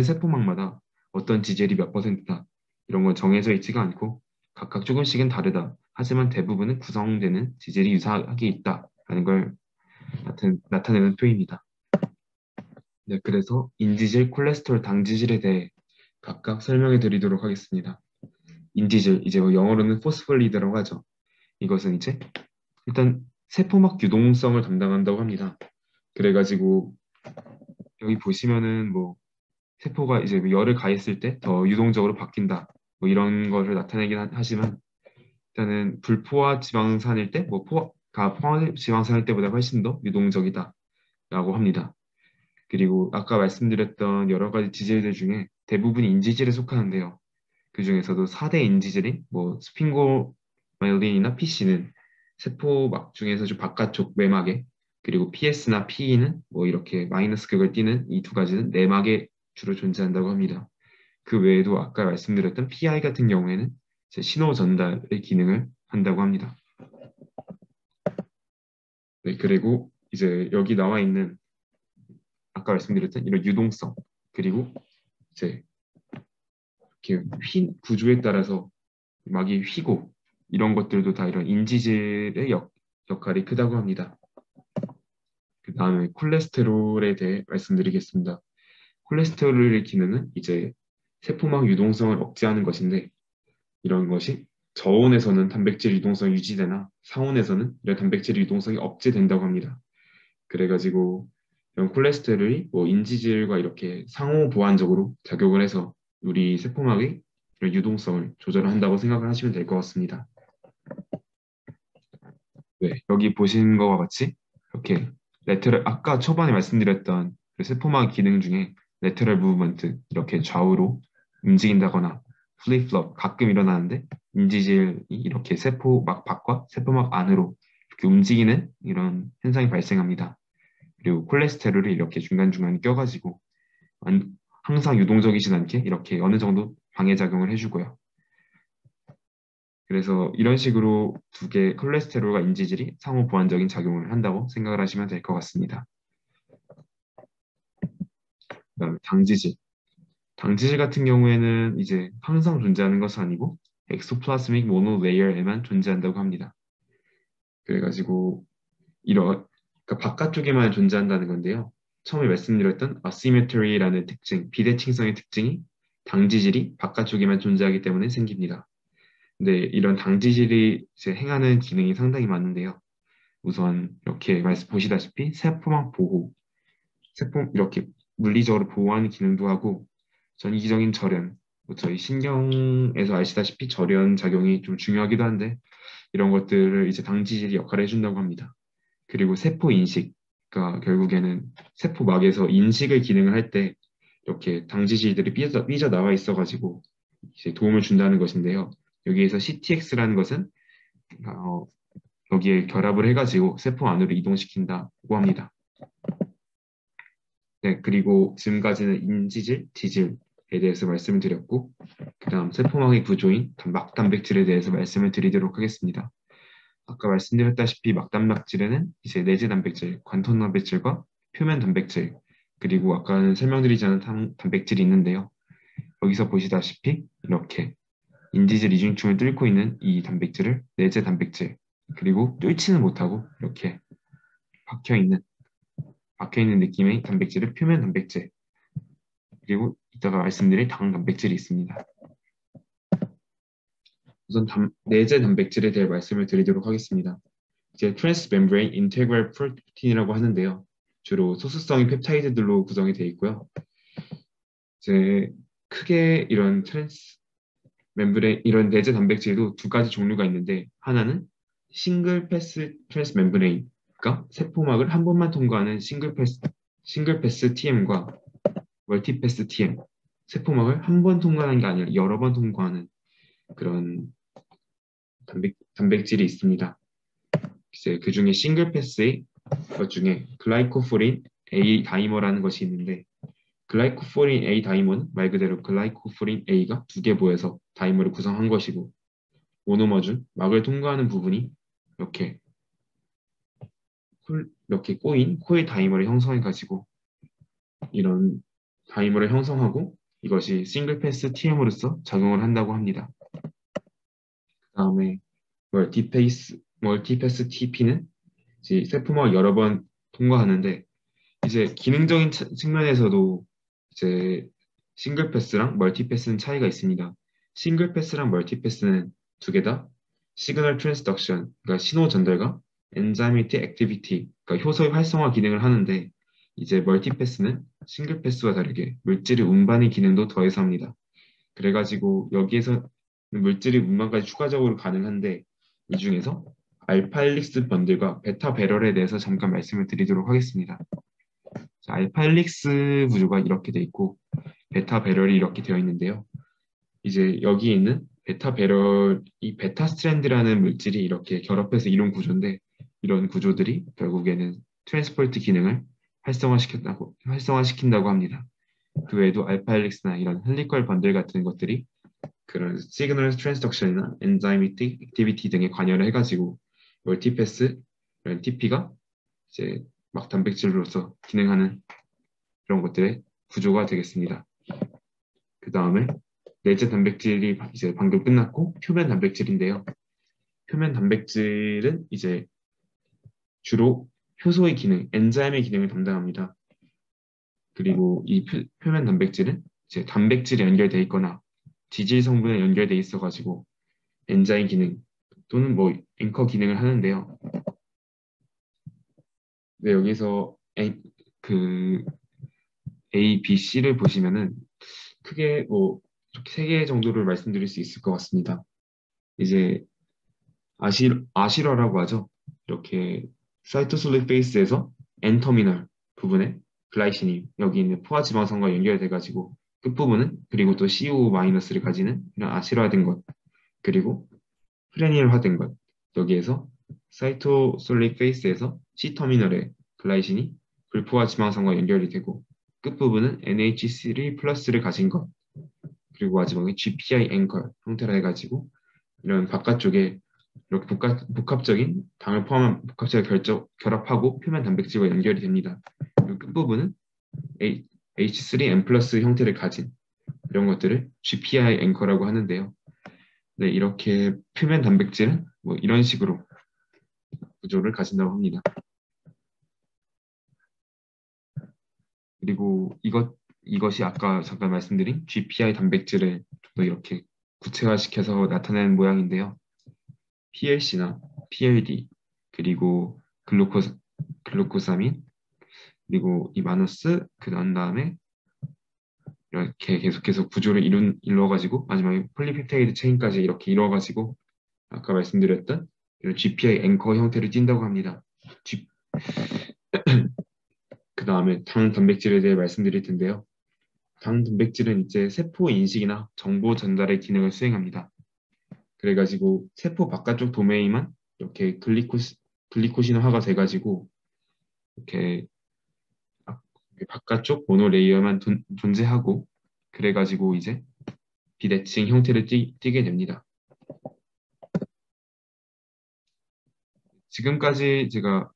세포막마다 어떤 지질이 몇 %다 이런 건 정해져 있지가 않고 각각 조금씩은 다르다. 하지만 대부분은 구성되는 지질이 유사하게 있다라는 걸 나타내는 표입니다. 네, 그래서 인지질, 콜레스테롤, 당지질에 대해 각각 설명해 드리도록 하겠습니다. 인지질, 이제 뭐 영어로는 포스폴리드라고 하죠. 이것은 이제 일단 세포막 유동성을 담당한다고 합니다. 그래가지고 여기 보시면은 뭐 세포가 이제 열을 가했을 때 더 유동적으로 바뀐다. 뭐 이런 것을 나타내긴 하지만 일단은 불포화 지방산일 때, 뭐 포화 지방산일 때보다 훨씬 더 유동적이다라고 합니다. 그리고 아까 말씀드렸던 여러 가지 지질들 중에 대부분이 인지질에 속하는데요. 그 중에서도 4대 인지질인 뭐 스핑고멜린이나 PC는 세포막 중에서 좀 바깥쪽 외막에, 그리고 PS나 PE는 뭐 이렇게 마이너스 극을 띠는 이 두 가지는 내막에 주로 존재한다고 합니다. 그 외에도 아까 말씀드렸던 PI 같은 경우에는 신호 전달의 기능을 한다고 합니다. 네, 그리고 이제 여기 나와 있는 아까 말씀드렸던 이런 유동성, 그리고 이제 이렇게 구조에 따라서 막이 휘고 이런 것들도 다 이런 인지질의 역할이 크다고 합니다. 그 다음에 콜레스테롤에 대해 말씀드리겠습니다. 콜레스테롤의 기능은 이제 세포막 유동성을 억제하는 것인데 이런 것이 저온에서는 단백질 유동성이 유지되나 상온에서는 이런 단백질 유동성이 억제된다고 합니다. 그래가지고 이런 콜레스테롤이 뭐 인지질과 이렇게 상호 보완적으로 작용을 해서 우리 세포막의 이런 유동성을 조절한다고 생각을 하시면 될 것 같습니다. 네, 여기 보신 것과 같이 이렇게 레터럴 아까 초반에 말씀드렸던 그 세포막 기능 중에 레터럴 무브먼트 이렇게 좌우로 움직인다거나 플립플롭 가끔 일어나는데 인지질이 이렇게 세포막 밖과 세포막 안으로 이렇게 움직이는 이런 현상이 발생합니다. 그리고 콜레스테롤이 이렇게 중간중간 껴가지고 항상 유동적이진 않게 이렇게 어느 정도 방해작용을 해주고요. 그래서 이런 식으로 두 개 콜레스테롤과 인지질이 상호 보완적인 작용을 한다고 생각을 하시면 될 것 같습니다. 그다음에 당지질. 당지질 같은 경우에는 이제 항상 존재하는 것은 아니고 엑소플라스믹 모노레이어에만 존재한다고 합니다. 그래가지고 그러니까 바깥쪽에만 존재한다는 건데요. 처음에 말씀드렸던 asymmetry라는 특징, 비대칭성의 특징이 당지질이 바깥쪽에만 존재하기 때문에 생깁니다. 근데 이런 당지질이 이제 행하는 기능이 상당히 많은데요. 우선 이렇게 보시다시피 세포막 보호, 세포 이렇게 물리적으로 보호하는 기능도 하고 전기적인 절연, 저희 신경에서 아시다시피 절연 작용이 좀 중요하기도 한데 이런 것들을 이제 당지질이 역할을 해준다고 합니다. 그리고 세포 인식, 그러니까 결국에는 세포막에서 인식을 기능을 할 때 이렇게 당지질들이 삐져 나와 있어가지고 이제 도움을 준다는 것인데요. 여기에서 CTX라는 것은 여기에 결합을 해가지고 세포 안으로 이동시킨다고 합니다. 네, 그리고 지금까지는 인지질, 지질에 대해서 말씀을 드렸고 그 다음 세포막의 구조인 막단백질에 대해서 말씀을 드리도록 하겠습니다. 아까 말씀드렸다시피 막단백질에는 이제 내재 단백질, 관통 단백질과 표면 단백질, 그리고 아까는 설명드리지 않은 단백질이 있는데요. 여기서 보시다시피 이렇게 인지질 이중층을 뚫고 있는 이 단백질을 내재 단백질, 그리고 뚫지는 못하고 이렇게 박혀있는 느낌의 단백질을 표면 단백질, 그리고 이따가 말씀드릴 당 단백질이 있습니다. 우선 내재 단백질에 대해 말씀을 드리도록 하겠습니다. 이제 트랜스멤브레인 인테그럴 프로틴이라고 하는데요. 주로 소수성의 펩타이드들로 구성이 되어 있고요. 이제 크게 이런 이런 내재 단백질도 두 가지 종류가 있는데 하나는 싱글 패스 트랜스멤브레인, 그러니까 세포막을 한 번만 통과하는 싱글 패스 TM과 멀티 패스 TM, 세포막을 한 번 통과하는 게 아니라 여러 번 통과하는 그런 단백질이 있습니다. 이제 그 중에 싱글 패스의 것 중에 글라이코포린 A 다이머라는 것이 있는데 글라이코포린 A 다이머는 말 그대로 글라이코포린 A가 두 개 모여서 다이머를 구성한 것이고 모노머 중 막을 통과하는 부분이 이렇게 몇 개 꼬인 코일 다이머를 형성해 가지고 이런 다이머를 형성하고 이것이 싱글 패스 TM으로서 작용을 한다고 합니다. 그 다음에 멀티패스 TP는 이제 세포막을 여러 번 통과하는데 이제 기능적인 측면에서도 이제 싱글 패스랑 멀티 패스는 차이가 있습니다. 싱글 패스랑 멀티 패스는 두 개 다 시그널 트랜스덕션, 그러니까 신호 전달과 엔자이미틱 액티비티, 그러니까 효소의 활성화 기능을 하는데 이제 멀티 패스는 싱글 패스와 다르게 물질의 운반의 기능도 더해서 합니다. 그래가지고 여기에서 물질의 운반까지 추가적으로 가능한데 이 중에서 알파 헬릭스 번들과 베타 배럴에 대해서 잠깐 말씀을 드리도록 하겠습니다. 자, 알파 헬릭스 구조가 이렇게 되어 있고 베타 배럴이 이렇게 되어 있는데요. 이제 여기 있는 베타 배럴, 이 베타 스트랜드라는 물질이 이렇게 결합해서 이룬 구조인데 이런 구조들이 결국에는 트랜스포트 기능을 활성화시킨다고 합니다. 그 외에도 알파 헬릭스나 이런 헬리컬 번들 같은 것들이 그런 시그널 트랜스덕션이나 엔자이미틱 액티비티 등에 관여를 해가지고 멀티패스, 이런 TP가 이제 막 단백질로서 기능하는 그런 것들의 구조가 되겠습니다. 그 다음에 내재 단백질이 이제 방금 끝났고 표면 단백질인데요. 표면 단백질은 이제 주로 효소의 기능, 엔자임의 기능을 담당합니다. 그리고 이 표면 단백질은 이제 단백질에 연결되어 있거나 지질 성분에 연결되어 있어가지고 엔자임 기능 또는 뭐 앵커 기능을 하는데요. 네, 여기서 그 A, B, C를 보시면은 크게 뭐 이렇게 세 개 정도를 말씀드릴 수 있을 것 같습니다. 이제 아실화라고 하죠. 이렇게 사이토솔릭 베이스에서 N터미널 부분에 글라이시닌 여기 있는 포화지방산과 연결돼가지고 끝부분은 그리고 또 CO-를 가지는 이런 아실화된 것 그리고 프레닐화된 것 여기에서 사이토솔릭 베이스에서 C터미널에 글라이신이 불포화지방산과 연결이 되고 끝부분은 NH3+를 가진 것 그리고 마지막에 GPI 앵커 형태로 해가지고 이런 바깥쪽에 이렇게 복합적인 당을 포함한 복합체가 결합하고 표면 단백질과 연결이 됩니다. 그리고 끝부분은 H3N 플러스 형태를 가진 이런 것들을 GPI 앵커라고 하는데요. 네, 이렇게 표면 단백질은 뭐 이런 식으로 구조를 가진다고 합니다. 그리고 이것이 아까 잠깐 말씀드린 GPI 단백질을 또 이렇게 구체화시켜서 나타내는 모양인데요. PLC나 PLD 그리고 글루코사민 그리고 이 마너스 그런 다음에 이렇게 계속해서 구조를 이루어가지고 마지막에 폴리펩타이드 체인까지 이렇게 이루어가지고 아까 말씀드렸던 이런 GPI 앵커 형태를 띈다고 합니다. 그 다음에 당 단백질에 대해 말씀드릴 텐데요. 당 단백질은 이제 세포 인식이나 정보 전달의 기능을 수행합니다. 그래가지고 세포 바깥쪽 도메인만 이렇게 글리코신화가 돼가지고 이렇게 바깥쪽 모노레이어만 존재하고 그래가지고 이제 비대칭 형태를 띠게 됩니다. 지금까지 제가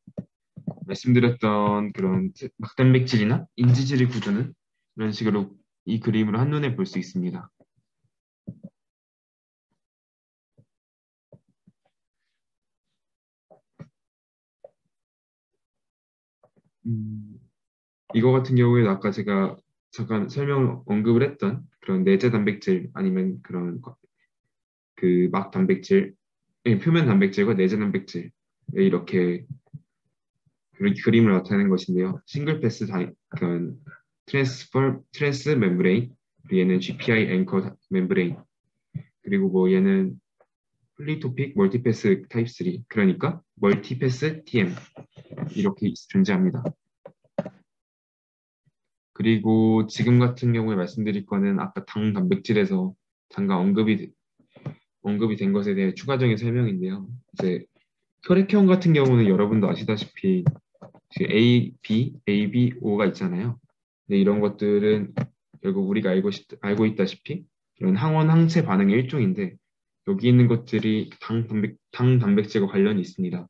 말씀드렸던 그런 막단백질이나 인지질의 구조는 이런 식으로 이 그림으로 한눈에 볼 수 있습니다. 이거 같은 경우에는 아까 제가 잠깐 언급을 했던 그런 내재 단백질 아니면 그런 그 막 단백질, 표면 단백질과 내재 단백질 이렇게 그림을 나타내는 것인데요. 싱글 패스 그런 트랜스 멤브레인, 얘는 GPI 앵커 멤브레인, 그리고 뭐 얘는 플리토픽 멀티패스 타입 3, 그러니까 멀티패스 TM 이렇게 존재합니다. 그리고 지금 같은 경우에 말씀드릴 거는 아까 당 단백질에서 잠깐 언급이 된 것에 대해 추가적인 설명인데요. 이제 혈액형 같은 경우는 여러분도 아시다시피 A, B, O가 있잖아요. 근데 이런 것들은 결국 우리가 알고 있다시피 이런 항원 항체 반응의 일종인데 여기 있는 것들이 당 단백질과 관련이 있습니다.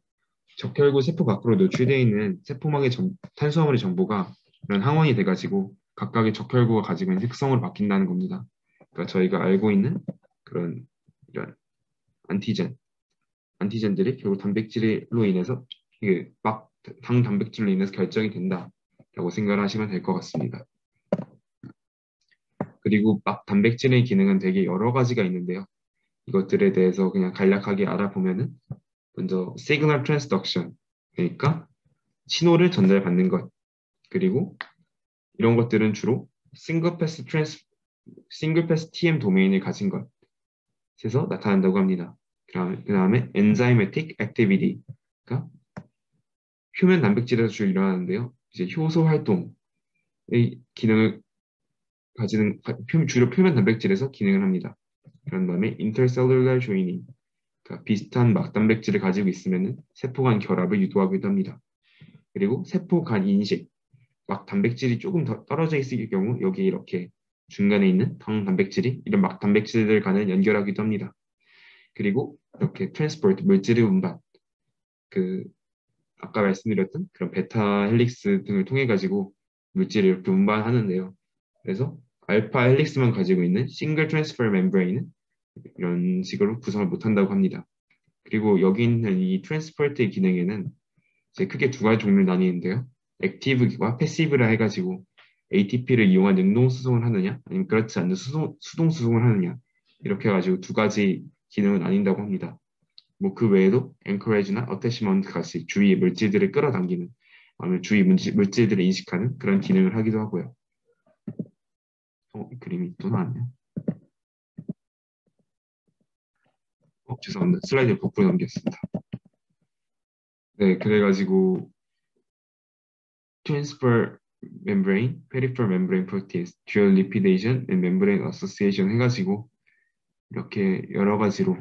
적혈구 세포 밖으로 노출되어 있는 세포막의 탄수화물의 정보가 이런 항원이 돼가지고 각각의 적혈구가 가지고 있는 특성으로 바뀐다는 겁니다. 그러니까 저희가 알고 있는 그런 이런 안티젠들이 결국 단백질로 인해서 이게 당 단백질로 인해서 결정이 된다라고 생각을 하시면 될 것 같습니다. 그리고 단백질의 기능은 되게 여러 가지가 있는데요. 이것들에 대해서 그냥 간략하게 알아보면은 먼저 시그널 트랜스덕션, 그러니까 신호를 전달받는 것. 그리고 이런 것들은 주로 싱글 패스 TM 도메인을 가진 것에서 나타난다고 합니다. 그 다음에 엔자이매틱 액티비티, 그러니까 표면 단백질에서 주로 일어나는데요. 이제 효소 활동의 기능을 주로 표면 단백질에서 기능을 합니다. 그런 다음에 인터셀룰러 조이닝, 그러니까 비슷한 막단백질을 가지고 있으면 세포 간 결합을 유도하기도 합니다. 그리고 세포 간 인식, 막단백질이 조금 더 떨어져 있을 경우 여기 이렇게 중간에 있는 당 단백질이 이런 막단백질들 간을 연결하기도 합니다. 그리고 이렇게 트랜스포트, 물질의 운반, 아까 말씀드렸던 그런 베타 헬릭스 등을 통해 가지고 물질을 이렇게 운반하는데요. 그래서 알파 헬릭스만 가지고 있는 싱글 트랜스퍼 멤브레인은 이런 식으로 구성을 못한다고 합니다. 그리고 여기 있는 이 트랜스포트의 기능에는 이제 크게 두 가지 종류를 나뉘는데요. 액티브와 패시브라 해가지고 ATP를 이용한 능동 수송을 하느냐, 아니면 그렇지 않는 수동 수송을 하느냐, 이렇게 해가지고 두 가지 기능을 나뉜다고 합니다. 뭐 그 외에도 encourage나 attachment 같이 주위 물질들을 끌어당기는, 아니면 주위 물질들을 인식하는 그런 기능을 하기도 하고요. 이 그림이 또 나왔네요. 죄송합니다. 슬라이드 거꾸로 넘겼습니다. 네, 그래가지고 transfer membrane, peripheral membrane protease, dual lipidation, and membrane association 해가지고 이렇게 여러 가지로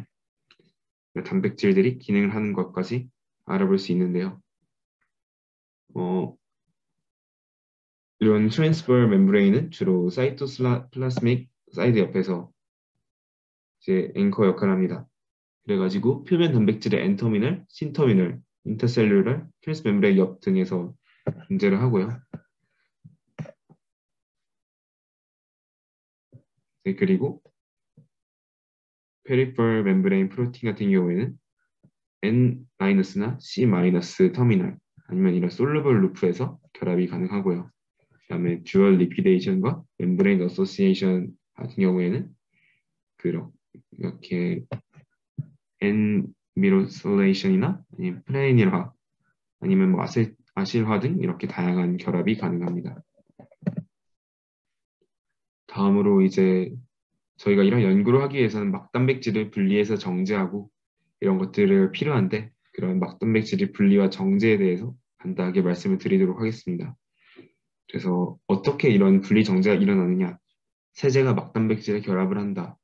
단백질들이 기능을 하는 것까지 알아볼 수 있는데요. 이런 트랜스퍼 멤브레인은 주로 사이토플라스믹 사이드 옆에서 이제 앵커 역할을 합니다. 그래가지고 표면 단백질의 N터미널, C터미널, 인터셀룰러, 트랜스멤브레인 옆 등에서 존재를 하고요. 네, 그리고 페리퍼럴 멤브레인 프로틴 같은 경우에는 N-나 C- 터미널 아니면 이런 솔루블 루프에서 결합이 가능하고요. 그다음에 듀얼 리피데이션과 멤브레인 어소시에이션 같은 경우에는 이렇게 N-미로솔레이션이나 아니면 프레인일화 아니면 뭐 아실화 등 이렇게 다양한 결합이 가능합니다. 다음으로 이제 저희가 이런 연구를 하기 위해서는 막단백질을 분리해서 정제하고 이런 것들을 필요한데 그런 막단백질의 분리와 정제에 대해서 간단하게 말씀을 드리도록 하겠습니다. 그래서 어떻게 이런 분리 정제가 일어나느냐? 세제가 막단백질에 결합을 한다.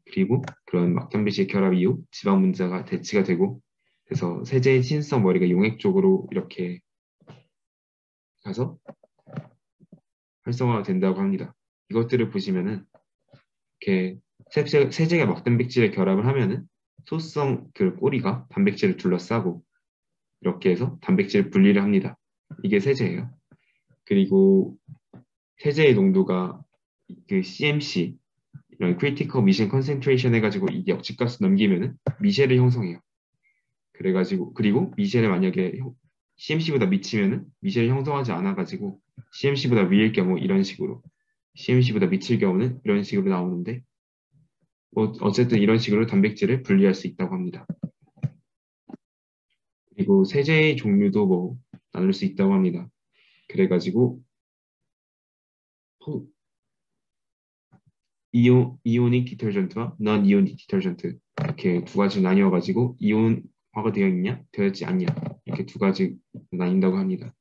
그리고 그런 막단백질 결합 이후 지방 분자가 대치가 되고 그래서 세제의 신성 머리가 용액 쪽으로 이렇게 가서 활성화가 된다고 합니다. 이것들을 보시면은 이렇게 세제가 막단백질에 결합을 하면은 소수성 그 꼬리가 단백질을 둘러싸고 이렇게 해서 단백질 분리를 합니다. 이게 세제예요. 그리고 세제의 농도가 그 CMC 이런 Critical Mission Concentration 해가지고 이게 역직가스 넘기면은 미셸을 형성해요. 그래가지고 그리고 미셸을 만약에 CMC보다 미치면은 미셸을 형성하지 않아가지고 CMC보다 위일 경우 이런 식으로 CMC보다 미칠 경우는 이런 식으로 나오는데 어쨌든 이런 식으로 단백질을 분리할 수 있다고 합니다. 그리고 세제의 종류도 뭐 나눌 수 있다고 합니다. 그래가지고 이오닉 디터전트와 넌 이오닉 디터전트 이렇게 두 가지 나뉘어가지고 이온화가 되어 있냐 되어 있지 않냐 이렇게 두 가지 나뉜다고 합니다.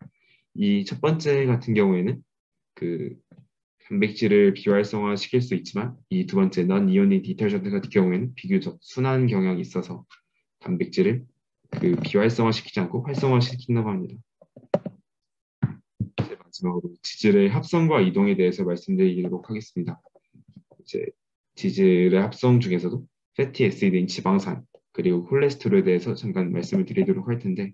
이 첫 번째 같은 경우에는 그 단백질을 비활성화 시킬 수 있지만 이 두 번째 넌 이오닉 디터전트 같은 경우에는 비교적 순한 경향이 있어서 단백질을 그 비활성화 시키지 않고 활성화 시킨다고 합니다. 이제 마지막으로 지질의 합성과 이동에 대해서 말씀드리도록 하겠습니다. 이제 지질의 합성 중에서도 패티 애시드인 지방산 그리고 콜레스테롤에 대해서 잠깐 말씀을 드리도록 할 텐데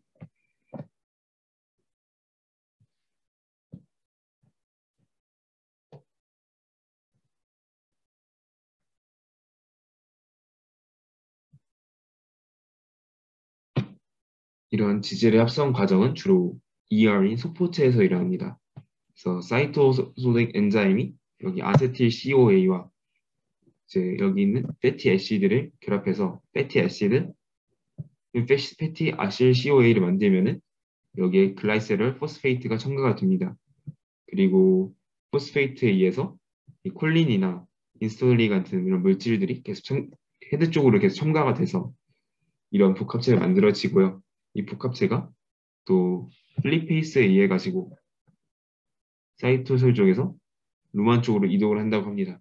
이러한 지질의 합성 과정은 주로 ER인 소포체에서 일어납니다. 그래서 사이토솔릭 엔자임이 여기 아세틸 CoA와 이제 여기 있는 패티 애시드를 결합해서 패티 아실 CoA를 만들면은 여기에 글라이세롤 포스페이트가 첨가가 됩니다. 그리고 포스페이트에 의해서 이 콜린이나 인스톨린 같은 이런 물질들이 계속 헤드 쪽으로 계속 첨가가 돼서 이런 복합체가 만들어지고요. 이 복합체가 또 플리페이스에 의해 가지고 사이토솔 쪽에서 루만 쪽으로 이동을 한다고 합니다.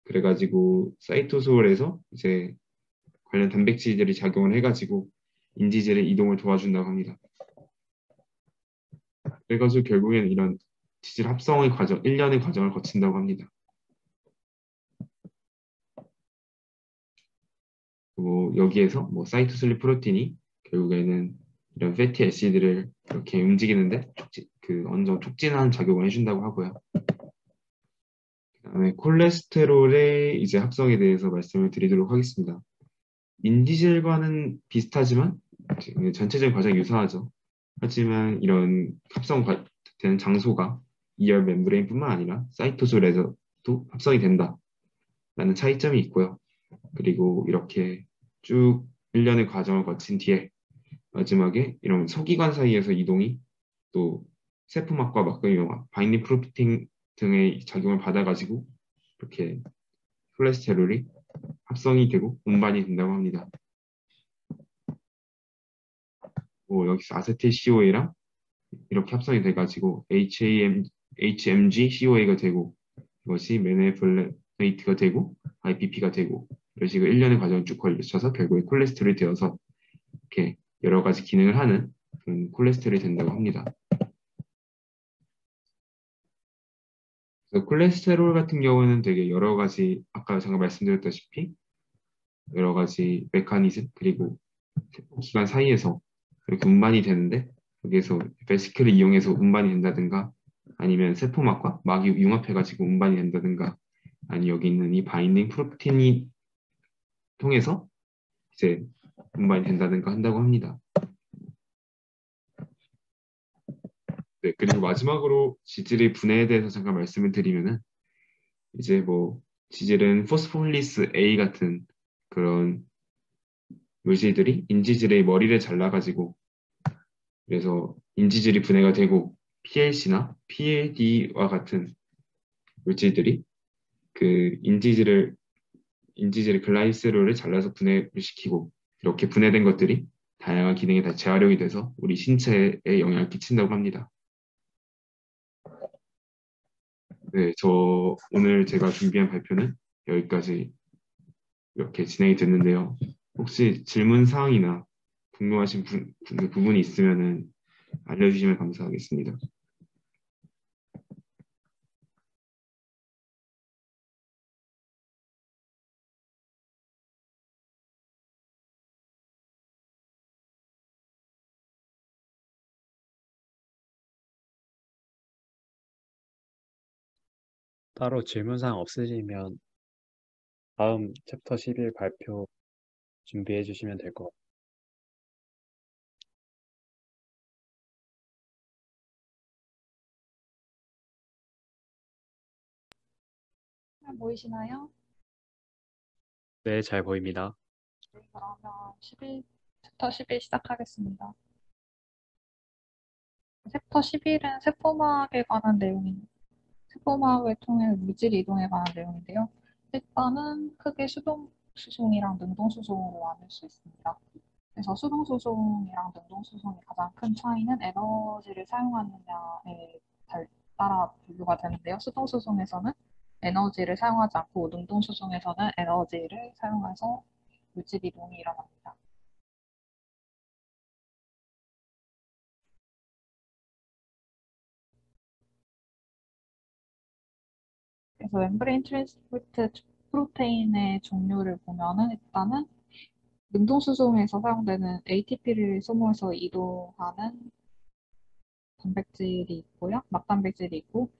그래가지고 사이토솔에서 이제 관련 단백질들이 작용을 해가지고 인지질의 이동을 도와준다고 합니다. 그래가지고 결국에는 이런 지질 합성의 과정, 1년의 과정을 거친다고 합니다. 그리고 여기에서 뭐 사이토슬립 프로틴이 결국에는 이런 패티 애시드를 이렇게 움직이는데 어느 정도 촉진하는 작용을 해준다고 하고요. 그다음에 콜레스테롤의 이제 합성에 대해서 말씀을 드리도록 하겠습니다. 인지질과는 비슷하지만 전체적인 과정이 유사하죠. 하지만 이런 합성되는 장소가 이열 멤브레인뿐만 아니라 사이토솔에서도 합성이 된다라는 차이점이 있고요. 그리고 이렇게 쭉 일련의 과정을 거친 뒤에 마지막에 이런 소기관 사이에서 이동이 또 세포막과 막걸리막 바인딩 프로틴 등의 작용을 받아가지고 이렇게 콜레스테롤이 합성이 되고 운반이 된다고 합니다. 여기서 아세틸CoA랑 이렇게 합성이 돼가지고 HMG-CoA가 되고 이것이 메네플레이트가 되고 IPP가 되고 이런 식으로 일련의 과정을 쭉 걸쳐서 결국에 콜레스테롤이 되어서 이렇게 여러 가지 기능을 하는 그런 콜레스테롤이 된다고 합니다. 그래서 콜레스테롤 같은 경우는 되게 여러 가지 아까 잠깐 말씀드렸다시피 여러 가지 메커니즘 그리고 세포기관 사이에서 이렇게 운반이 되는데 여기에서 베시클을 이용해서 운반이 된다든가 아니면 세포막과 막이 융합해가지고 운반이 된다든가 아니 여기 있는 이 바인딩 프로틴이 통해서 이제 운반이 된다든가 한다고 합니다. 네, 그리고 마지막으로 지질의 분해에 대해서 잠깐 말씀을 드리면은 이제 뭐 지질은 포스포홀리스 A 같은 그런 물질들이 인지질의 머리를 잘라가지고 그래서 인지질이 분해가 되고 PLC나 PLD와 같은 물질들이 그 인지질의 글라이세롤을 잘라서 분해를 시키고 이렇게 분해된 것들이 다양한 기능에 다 재활용이 돼서 우리 신체에 영향을 끼친다고 합니다. 네, 저 오늘 제가 준비한 발표는 여기까지 이렇게 진행이 됐는데요. 혹시 질문 사항이나 궁금하신 부분이 있으면 알려주시면 감사하겠습니다. 따로 질문사항 없으시면 다음 챕터 11 발표 준비해 주시면 될 것 같아요. 보이시나요? 네, 잘 보입니다. 네, 그러면 챕터 11 시작하겠습니다. 챕터 11은 세포막에 관한 내용입니다. 세포막을 통해 물질 이동에 관한 내용인데요. 일단은 크게 수동수송이랑 능동수송으로 나눌 수 있습니다. 그래서 수동수송이랑 능동수송의 가장 큰 차이는 에너지를 사용하느냐에 따라 분류가 되는데요. 수동수송에서는 에너지를 사용하지 않고 능동수송에서는 에너지를 사용해서 물질 이동이 일어납니다. 그래서 멤브레인 트랜스포트 프로테인의 종류를 보면은 일단은 능동수송에서 사용되는 ATP를 소모해서 이동하는 단백질이 있고요. 막단백질이 있고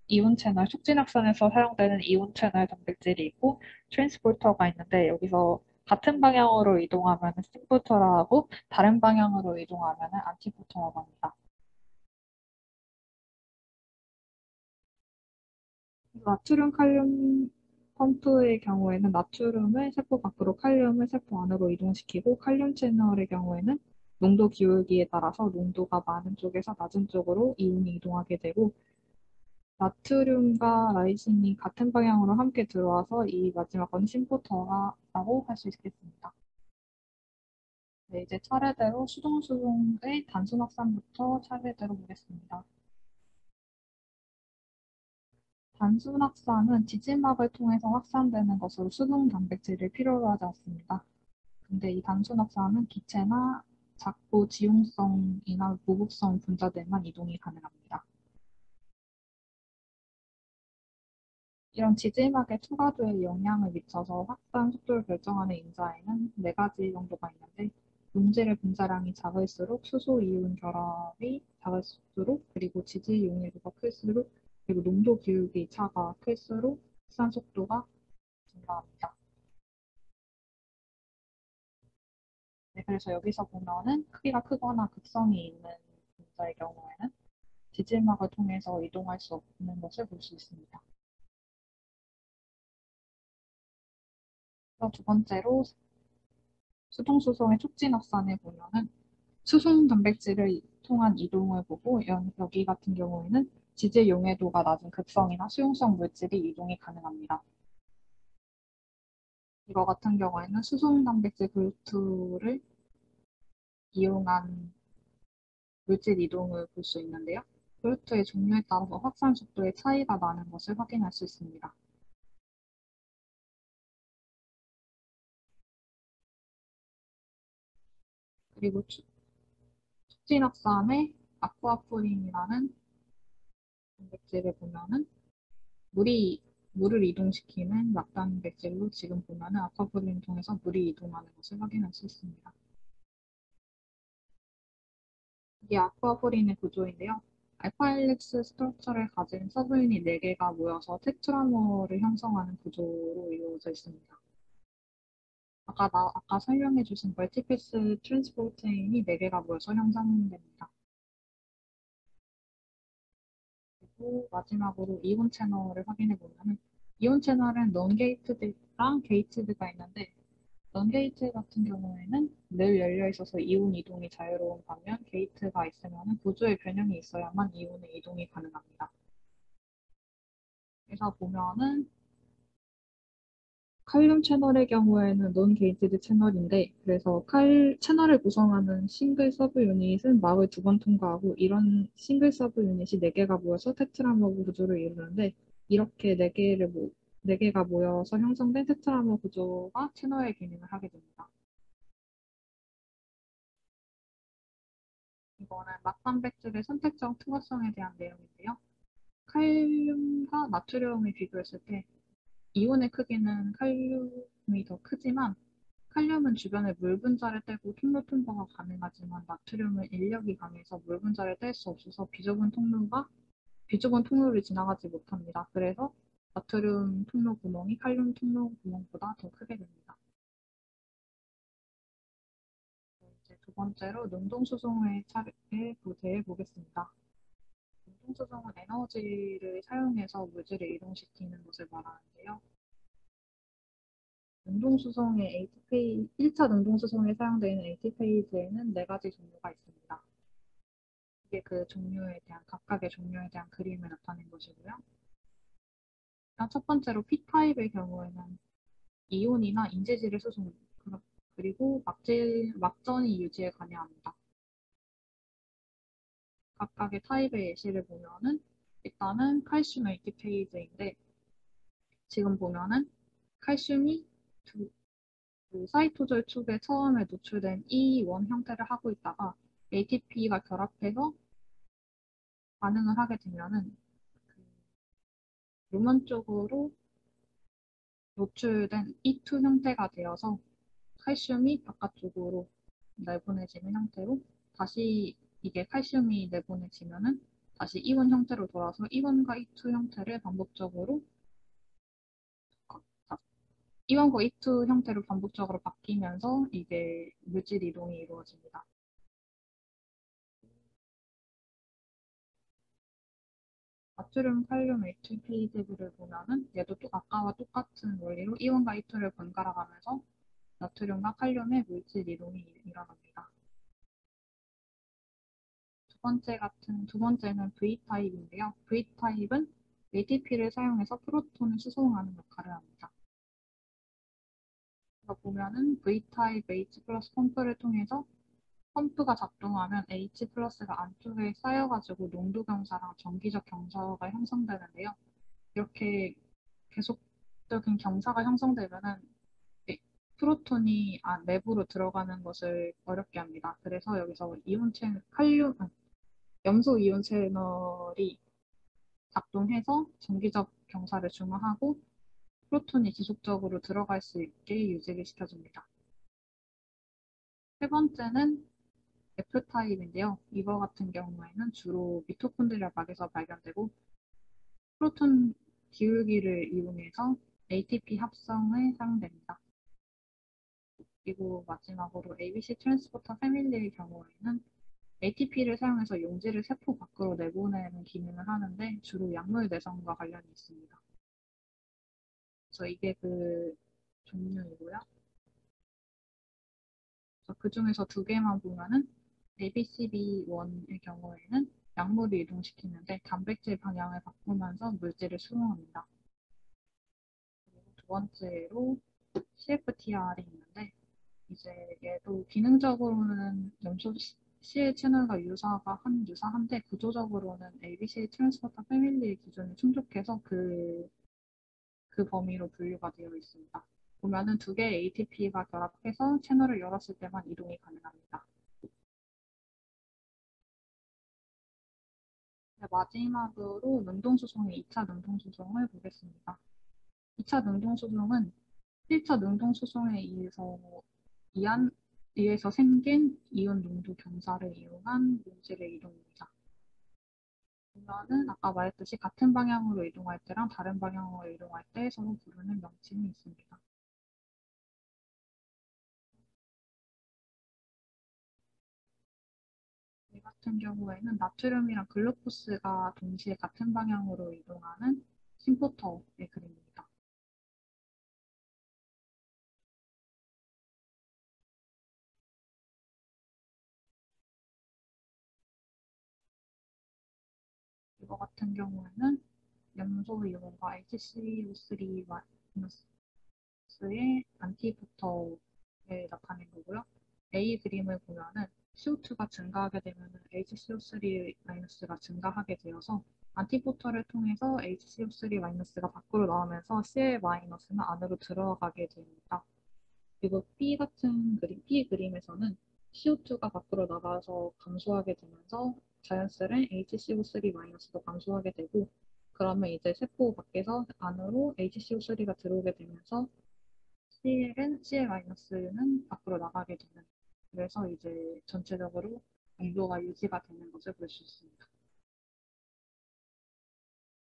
이온 채널, 촉진합선에서 사용되는 이온 채널 단백질이 있고 트랜스포터가 있는데 여기서 같은 방향으로 이동하면 스포터라 하고 다른 방향으로 이동하면 안티포터라고 합니다. 나트륨 칼륨 펌프의 경우에는 나트륨을 세포 밖으로 칼륨을 세포 안으로 이동시키고 칼륨 채널의 경우에는 농도 기울기에 따라서 농도가 많은 쪽에서 낮은 쪽으로 이온이 이동하게 되고 나트륨과 라이신이 같은 방향으로 함께 들어와서 이 마지막 건 심포터라고 할 수 있겠습니다. 네, 이제 차례대로 수동수동의 단순 확산부터 차례대로 보겠습니다. 단순 확산은 지질막을 통해서 확산되는 것으로 수동 단백질을 필요로 하지 않습니다. 근데 이 단순 확산은 기체나 작고 지용성이나 무극성 분자들만 이동이 가능합니다. 이런 지질막의 투과도에 영향을 미쳐서 확산 속도를 결정하는 인자에는 4가지 정도가 있는데 용질의 분자량이 작을수록 수소 이온 결합이 작을수록 그리고 지질 용의도가 클수록 그리고 농도 기울기 차가 클수록 확산 속도가 증가합니다. 네, 그래서 여기서 보면은 크기가 크거나 극성이 있는 분자의 경우에는 지질막을 통해서 이동할 수 없는 것을 볼 수 있습니다. 그래서 두 번째로 수동수송의 촉진 확산을 보면은 수송 단백질을 통한 이동을 보고 여기 같은 경우에는 지질 용해도가 낮은 극성이나 수용성 물질이 이동이 가능합니다. 이거 같은 경우에는 수송 단백질 그루트를 이용한 물질 이동을 볼 수 있는데요. 그루트의 종류에 따라서 확산 속도의 차이가 나는 것을 확인할 수 있습니다. 그리고 촉진 확산의 아쿠아포린이라는 단백질을 보면은 물을 이동시키는 막단백질로 지금 보면은 아쿠아포린을 통해서 물이 이동하는 것을 확인할 수 있습니다. 이게 아쿠아포린의 구조인데요. 알파헬릭스 스트럭처를 가진 서브유닛 4개가 모여서 테트라머를 형성하는 구조로 이루어져 있습니다. 아까 설명해 주신 멀티패스 트랜스포르테인이 4개가 모여서 형성됩니다. 그리고 마지막으로 이온 채널을 확인해 보면 이온 채널은 넌게이트드랑 게이트드가 있는데 넌게이트 같은 경우에는 늘 열려 있어서 이온 이동이 자유로운 반면 게이트가 있으면 구조의 변형이 있어야만 이온의 이동이 가능합니다. 그래서 보면은 칼륨 채널의 경우에는 논 게이티드 채널인데 그래서 채널을 구성하는 싱글 서브 유닛은 막을 2번 통과하고 이런 싱글 서브 유닛이 4개가 모여서 테트라머 구조를 이루는데 이렇게 4개가 모여서 형성된 테트라머 구조가 채널의 기능을 하게 됩니다. 이거는 막단백질의 선택적 특화성에 대한 내용인데요. 칼륨과 나트륨을 비교했을 때 이온의 크기는 칼륨이 더 크지만 칼륨은 주변에 물 분자를 떼고 통로 통과가 가능하지만 나트륨은 인력이 강해서 물 분자를 뗄 수 없어서 비좁은 통로를 지나가지 못합니다. 그래서 나트륨 통로 구멍이 칼륨 통로 구멍보다 더 크게 됩니다. 이제 두 번째로 능동수송에 대해 보겠습니다. 능동수송은 에너지를 사용해서 물질을 이동시키는 것을 말하는데요. 능동수송의 1차 능동수송에 사용되는 AT페이지에는 4가지 종류가 있습니다. 이게 각각의 종류에 대한 그림을 나타낸 것이고요. 일단 첫 번째로 P타입의 경우에는 이온이나 인재질의 수송, 그리고 막전이 유지에 관여합니다. 각각의 타입의 예시를 보면은 일단은 칼슘 AT페이지인데 지금 보면은 칼슘이 사이토졸 축에 처음에 노출된 E1 형태를 하고 있다가 ATP가 결합해서 반응을 하게 되면은 루멘 쪽으로 노출된 E2 형태가 되어서 칼슘이 바깥쪽으로 내보내지는 형태로 다시 이게 칼슘이 내보내지면은 다시 E1 형태로 돌아서 E1과 E2 형태를 반복적으로 E1과 E2 형태로 반복적으로 바뀌면서 이게 물질 이동이 이루어집니다. 나트륨, 칼륨, ATP를 보면은 얘도 또 아까와 똑같은 원리로 이온과 E2를 번갈아 가면서 나트륨과 칼륨의 물질 이동이 일어납니다. 두 번째는 V타입인데요. V타입은 ATP를 사용해서 프로톤을 수송하는 역할을 합니다. 그래서 보면은 V타입 H 플러스 펌프를 통해서 펌프가 작동하면 H 플러스가 안쪽에 쌓여가지고 농도 경사랑 정기적 경사가 형성되는데요. 이렇게 계속적인 경사가 형성되면은 프로톤이 내부로 들어가는 것을 어렵게 합니다. 그래서 여기서 염소 이온 채널이 작동해서 정기적 경사를 중화하고 프로톤이 지속적으로 들어갈 수 있게 유지를 시켜줍니다. 세 번째는 F타입인데요. 이거 같은 경우에는 주로 미토콘드리아 막에서 발견되고 프로톤 기울기를 이용해서 ATP 합성에 사용됩니다. 그리고 마지막으로 ABC 트랜스포터 패밀리의 경우에는 ATP를 사용해서 용질을 세포 밖으로 내보내는 기능을 하는데 주로 약물 내성과 관련이 있습니다. 그래서 이게 그 종류이고요. 그 중에서 두 개만 보면은 ABCB1의 경우에는 약물을 이동시키는데 단백질 방향을 바꾸면서 물질을 수용합니다. 그리고 두 번째로 CFTR이 있는데 이제 얘도 기능적으로는 염소 CL 채널과 유사한데 구조적으로는 ABC 트랜스포터 패밀리 기준을 충족해서 그 범위로 분류가 되어 있습니다. 보면은 두 개의 ATP가 결합해서 채널을 열었을 때만 이동이 가능합니다. 네, 마지막으로 능동수송의 2차 능동수송을 보겠습니다. 2차 능동수송은 1차 능동수송에 의해서 생긴 이온 농도 경사를 이용한 물질의 이동입니다. 보면은 아까 말했듯이 같은 방향으로 이동할 때랑 다른 방향으로 이동할 때 서로 부르는 명칭이 있습니다. 이 같은 경우에는 나트륨이랑 글루코스가 동시에 같은 방향으로 이동하는 심포터의 그림입니다. 이거 같은 경우에는 염소 이온과 HCO3-의 안티부터에 나타낸 거고요. A 그림을 보면은 CO2가 증가하게 되면 HCO3-가 증가하게 되어서 안티포터를 통해서 HCO3-가 밖으로 나오면서 Cl-는 안으로 들어가게 됩니다. 그리고 B 같은 그림, B 그림에서는 CO2가 밖으로 나가서 감소하게 되면서 자연스레 HCO3-도 감소하게 되고 그러면 이제 세포 밖에서 안으로 HCO3가 들어오게 되면서 Cl-는 밖으로 나가게 되는 그래서 이제 전체적으로 농도가 유지가 되는 것을 볼 수 있습니다.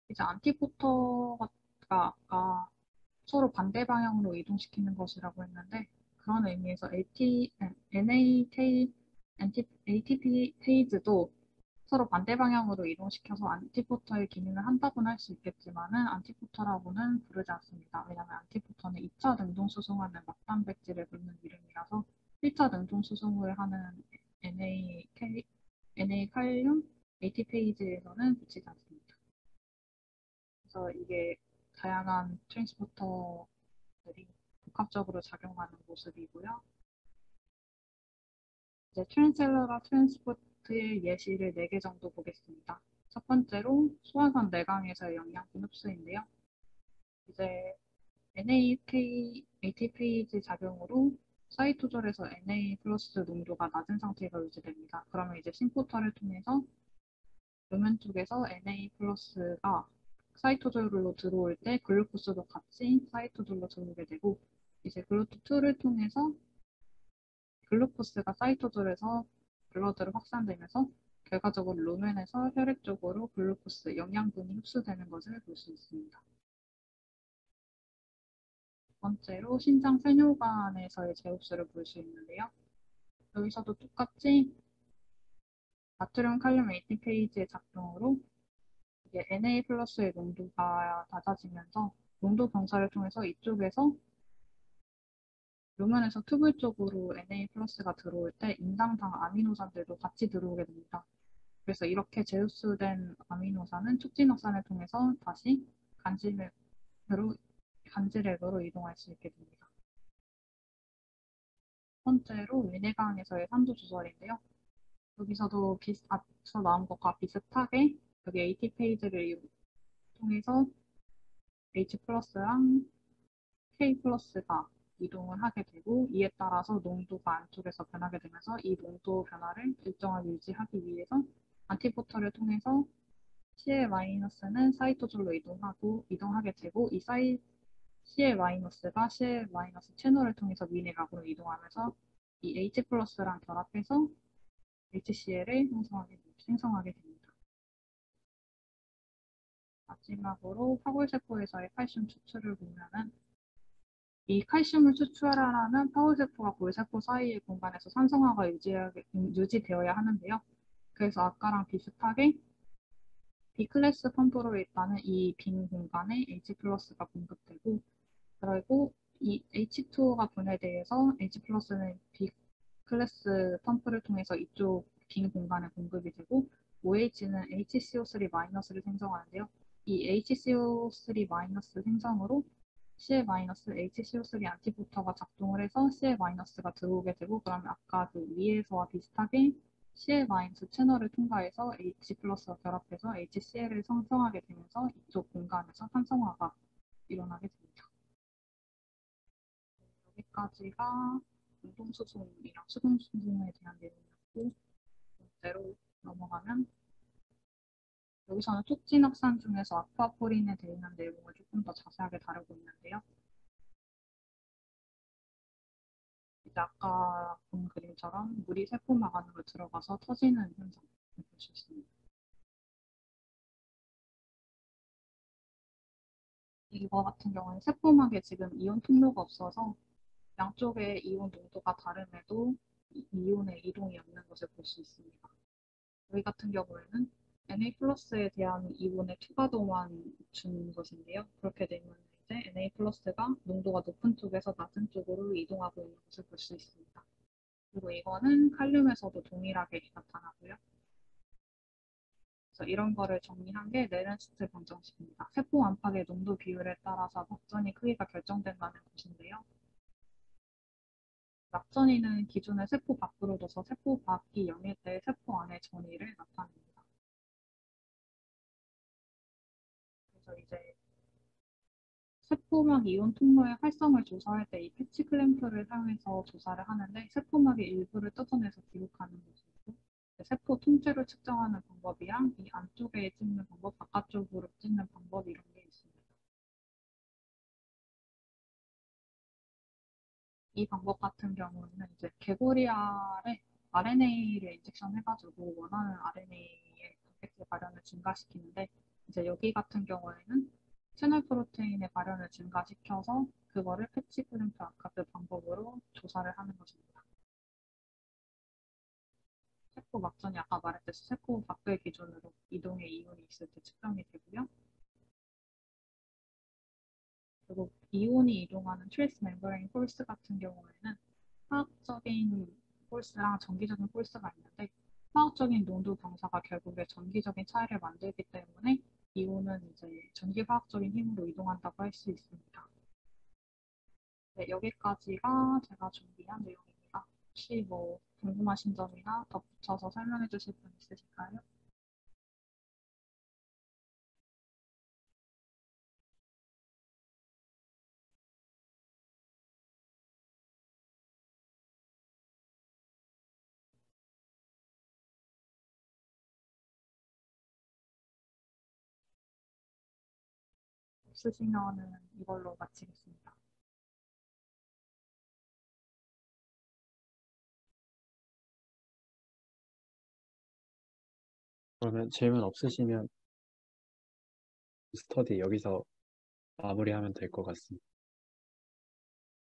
이제 안티포터가 아까 서로 반대 방향으로 이동시키는 것이라고 했는데 그런 의미에서 ATP 페이즈도 서로 반대 방향으로 이동시켜서 안티포터의 기능을 한다고는 할 수 있겠지만은 안티포터라고는 부르지 않습니다. 왜냐하면 안티포터는 2차 능동수송하는 막단백질을 부르는 이름이라서 1차 능동수송을 하는 NA 칼륨 AT페이즈에서는 붙이지 않습니다. 그래서 이게 다양한 트랜스포터들이 복합적으로 작용하는 모습이고요. 이제 트랜스셀러러 트랜스포트의 예시를 4개 정도 보겠습니다. 첫 번째로 소화선 내강에서의 영양분 흡수인데요. 이제 ATPase 작용으로 사이토졸에서 Na 플러스 농도가 낮은 상태가 유지됩니다. 그러면 이제 심포터를 통해서 루멘 쪽에서 Na 플러스가 사이토졸로 들어올 때 글루코스도 같이 사이토졸로 들어오게 되고 이제 글루트2를 통해서 글루코스가 사이토졸에서 블러드로 확산되면서 결과적으로 루멘에서 혈액 쪽으로 글루코스, 영양분이 흡수되는 것을 볼 수 있습니다. 두 번째로 신장 세뇨관에서의 제흡수를 볼 수 있는데요. 여기서도 똑같이 나트륨 칼륨 ATPase의 작동으로 이게 Na 플러스의 농도가 낮아지면서 농도 경사를 통해서 이쪽에서 루멘에서 튜브 쪽으로 Na 플러스가 들어올 때 인당당 아미노산들도 같이 들어오게 됩니다. 그래서 이렇게 제흡수된 아미노산은 촉진확산을 통해서 다시 간질액으로 이동할 수 있게 됩니다. 첫 번째로 위내강에서의 산도 조절인데요. 여기서도 앞서 나온 것과 비슷하게 여기 AT페이즈를 통해서 H 플러스랑 K 플러스가 이동을 하게 되고 이에 따라서 농도가 안쪽에서 변하게 되면서 이 농도 변화를 일정하게 유지하기 위해서 안티포터를 통해서 CL-는 사이토졸로 이동하게 되고 이 CL-가 CL- 채널을 통해서 미네각으로 이동하면서 이 H 플러스랑 결합해서 HCl을 생성하게 됩니다. 마지막으로 파골세포에서의 칼슘 추출을 보면은 이 칼슘을 추출하려면 파골세포와 골세포 사이의 공간에서 산성화가 유지되어야 하는데요. 그래서 아까랑 비슷하게 B클래스 펌프로 일단은 이 빈 공간에 H 플러스가 공급되고, 그리고 이 H2O가 분해돼서 H 플러스는 B클래스 펌프를 통해서 이쪽 빈 공간에 공급이 되고, OH는 HCO3 마이너스를 생성하는데요. 이 HCO3 마이너스 생성으로 Cl 마이너스 HCO3 안티부터가 작동을 해서 Cl 마이너스가 들어오게 되고, 그러면 아까 그 위에서와 비슷하게 Cl 마이너스 채널을 통과해서 H 플러스와 결합해서 HCl을 생성하게 되면서 이쪽 공간에서 산성화가 일어나게 됩니다. 여기까지가 운동수송이랑 수동수송에 대한 내용이었고, 번째로 넘어가면 여기서는 촉진확산 중에서 아쿠아포린에 대한 내용을 조금 더 자세하게 다루고 있는데요. 이제 아까 본 그림처럼 물이 세포막 안으로 들어가서 터지는 현상을 볼 수 있습니다. 이거 같은 경우는 세포막에 지금 이온 통로가 없어서 양쪽의 이온 농도가 다름에도 이온의 이동이 없는 것을 볼 수 있습니다. 여기 같은 경우에는 Na 플러스에 대한 이온의 투과도만 준 것인데요. 그렇게 되면 이제 Na 플러스가 농도가 높은 쪽에서 낮은 쪽으로 이동하고 있는 것을 볼 수 있습니다. 그리고 이거는 칼륨에서도 동일하게 나타나고요. 그래서 이런 거를 정리한 게 레렌스트 방정식입니다. 세포 안팎의 농도 비율에 따라서 막전이 크기가 결정된다는 것인데요. 막전이는 기준을 세포 밖으로 둬서 세포 밖이 0일 때 세포 안의 전이를 나타냅니다. 그래서 이제 세포막 이온 통로의 활성을 조사할 때 이 패치 클램프를 사용해서 조사를 하는데, 세포막의 일부를 뜯어내서 기록하는 것이고, 세포 통째로 측정하는 방법이랑 이 안쪽에 찍는 방법, 바깥쪽으로 찍는 방법, 이런 게 있습니다. 이 방법 같은 경우는 이제 개구리알에 RNA를 인젝션 해가지고 원하는 RNA의 단백질 발현을 증가시키는데, 이제 여기 같은 경우에는 채널 프로테인의 발현을 증가시켜서 그거를 패치 클램프 아까 그 방법으로 조사를 하는 것입니다. 세포 막전이 아까 말했듯이 세포 밖을 기준으로 이동의 이온이 있을 때 측정이 되고요. 그리고 이온이 이동하는 트레이스 멤브레인 폴스 같은 경우에는 화학적인 폴스랑 전기적인 폴스가 있는데, 화학적인 농도 방사가 결국에 전기적인 차이를 만들기 때문에 이온은 이제 전기화학적인 힘으로 이동한다고 할 수 있습니다. 네, 여기까지가 제가 준비한 내용입니다. 혹시 뭐 궁금하신 점이나 덧붙여서 설명해 주실 분 있으실까요? 없으시면은 이걸로 마치겠습니다. 그러면 질문 없으시면 스터디 여기서 마무리하면 될 것 같습니다.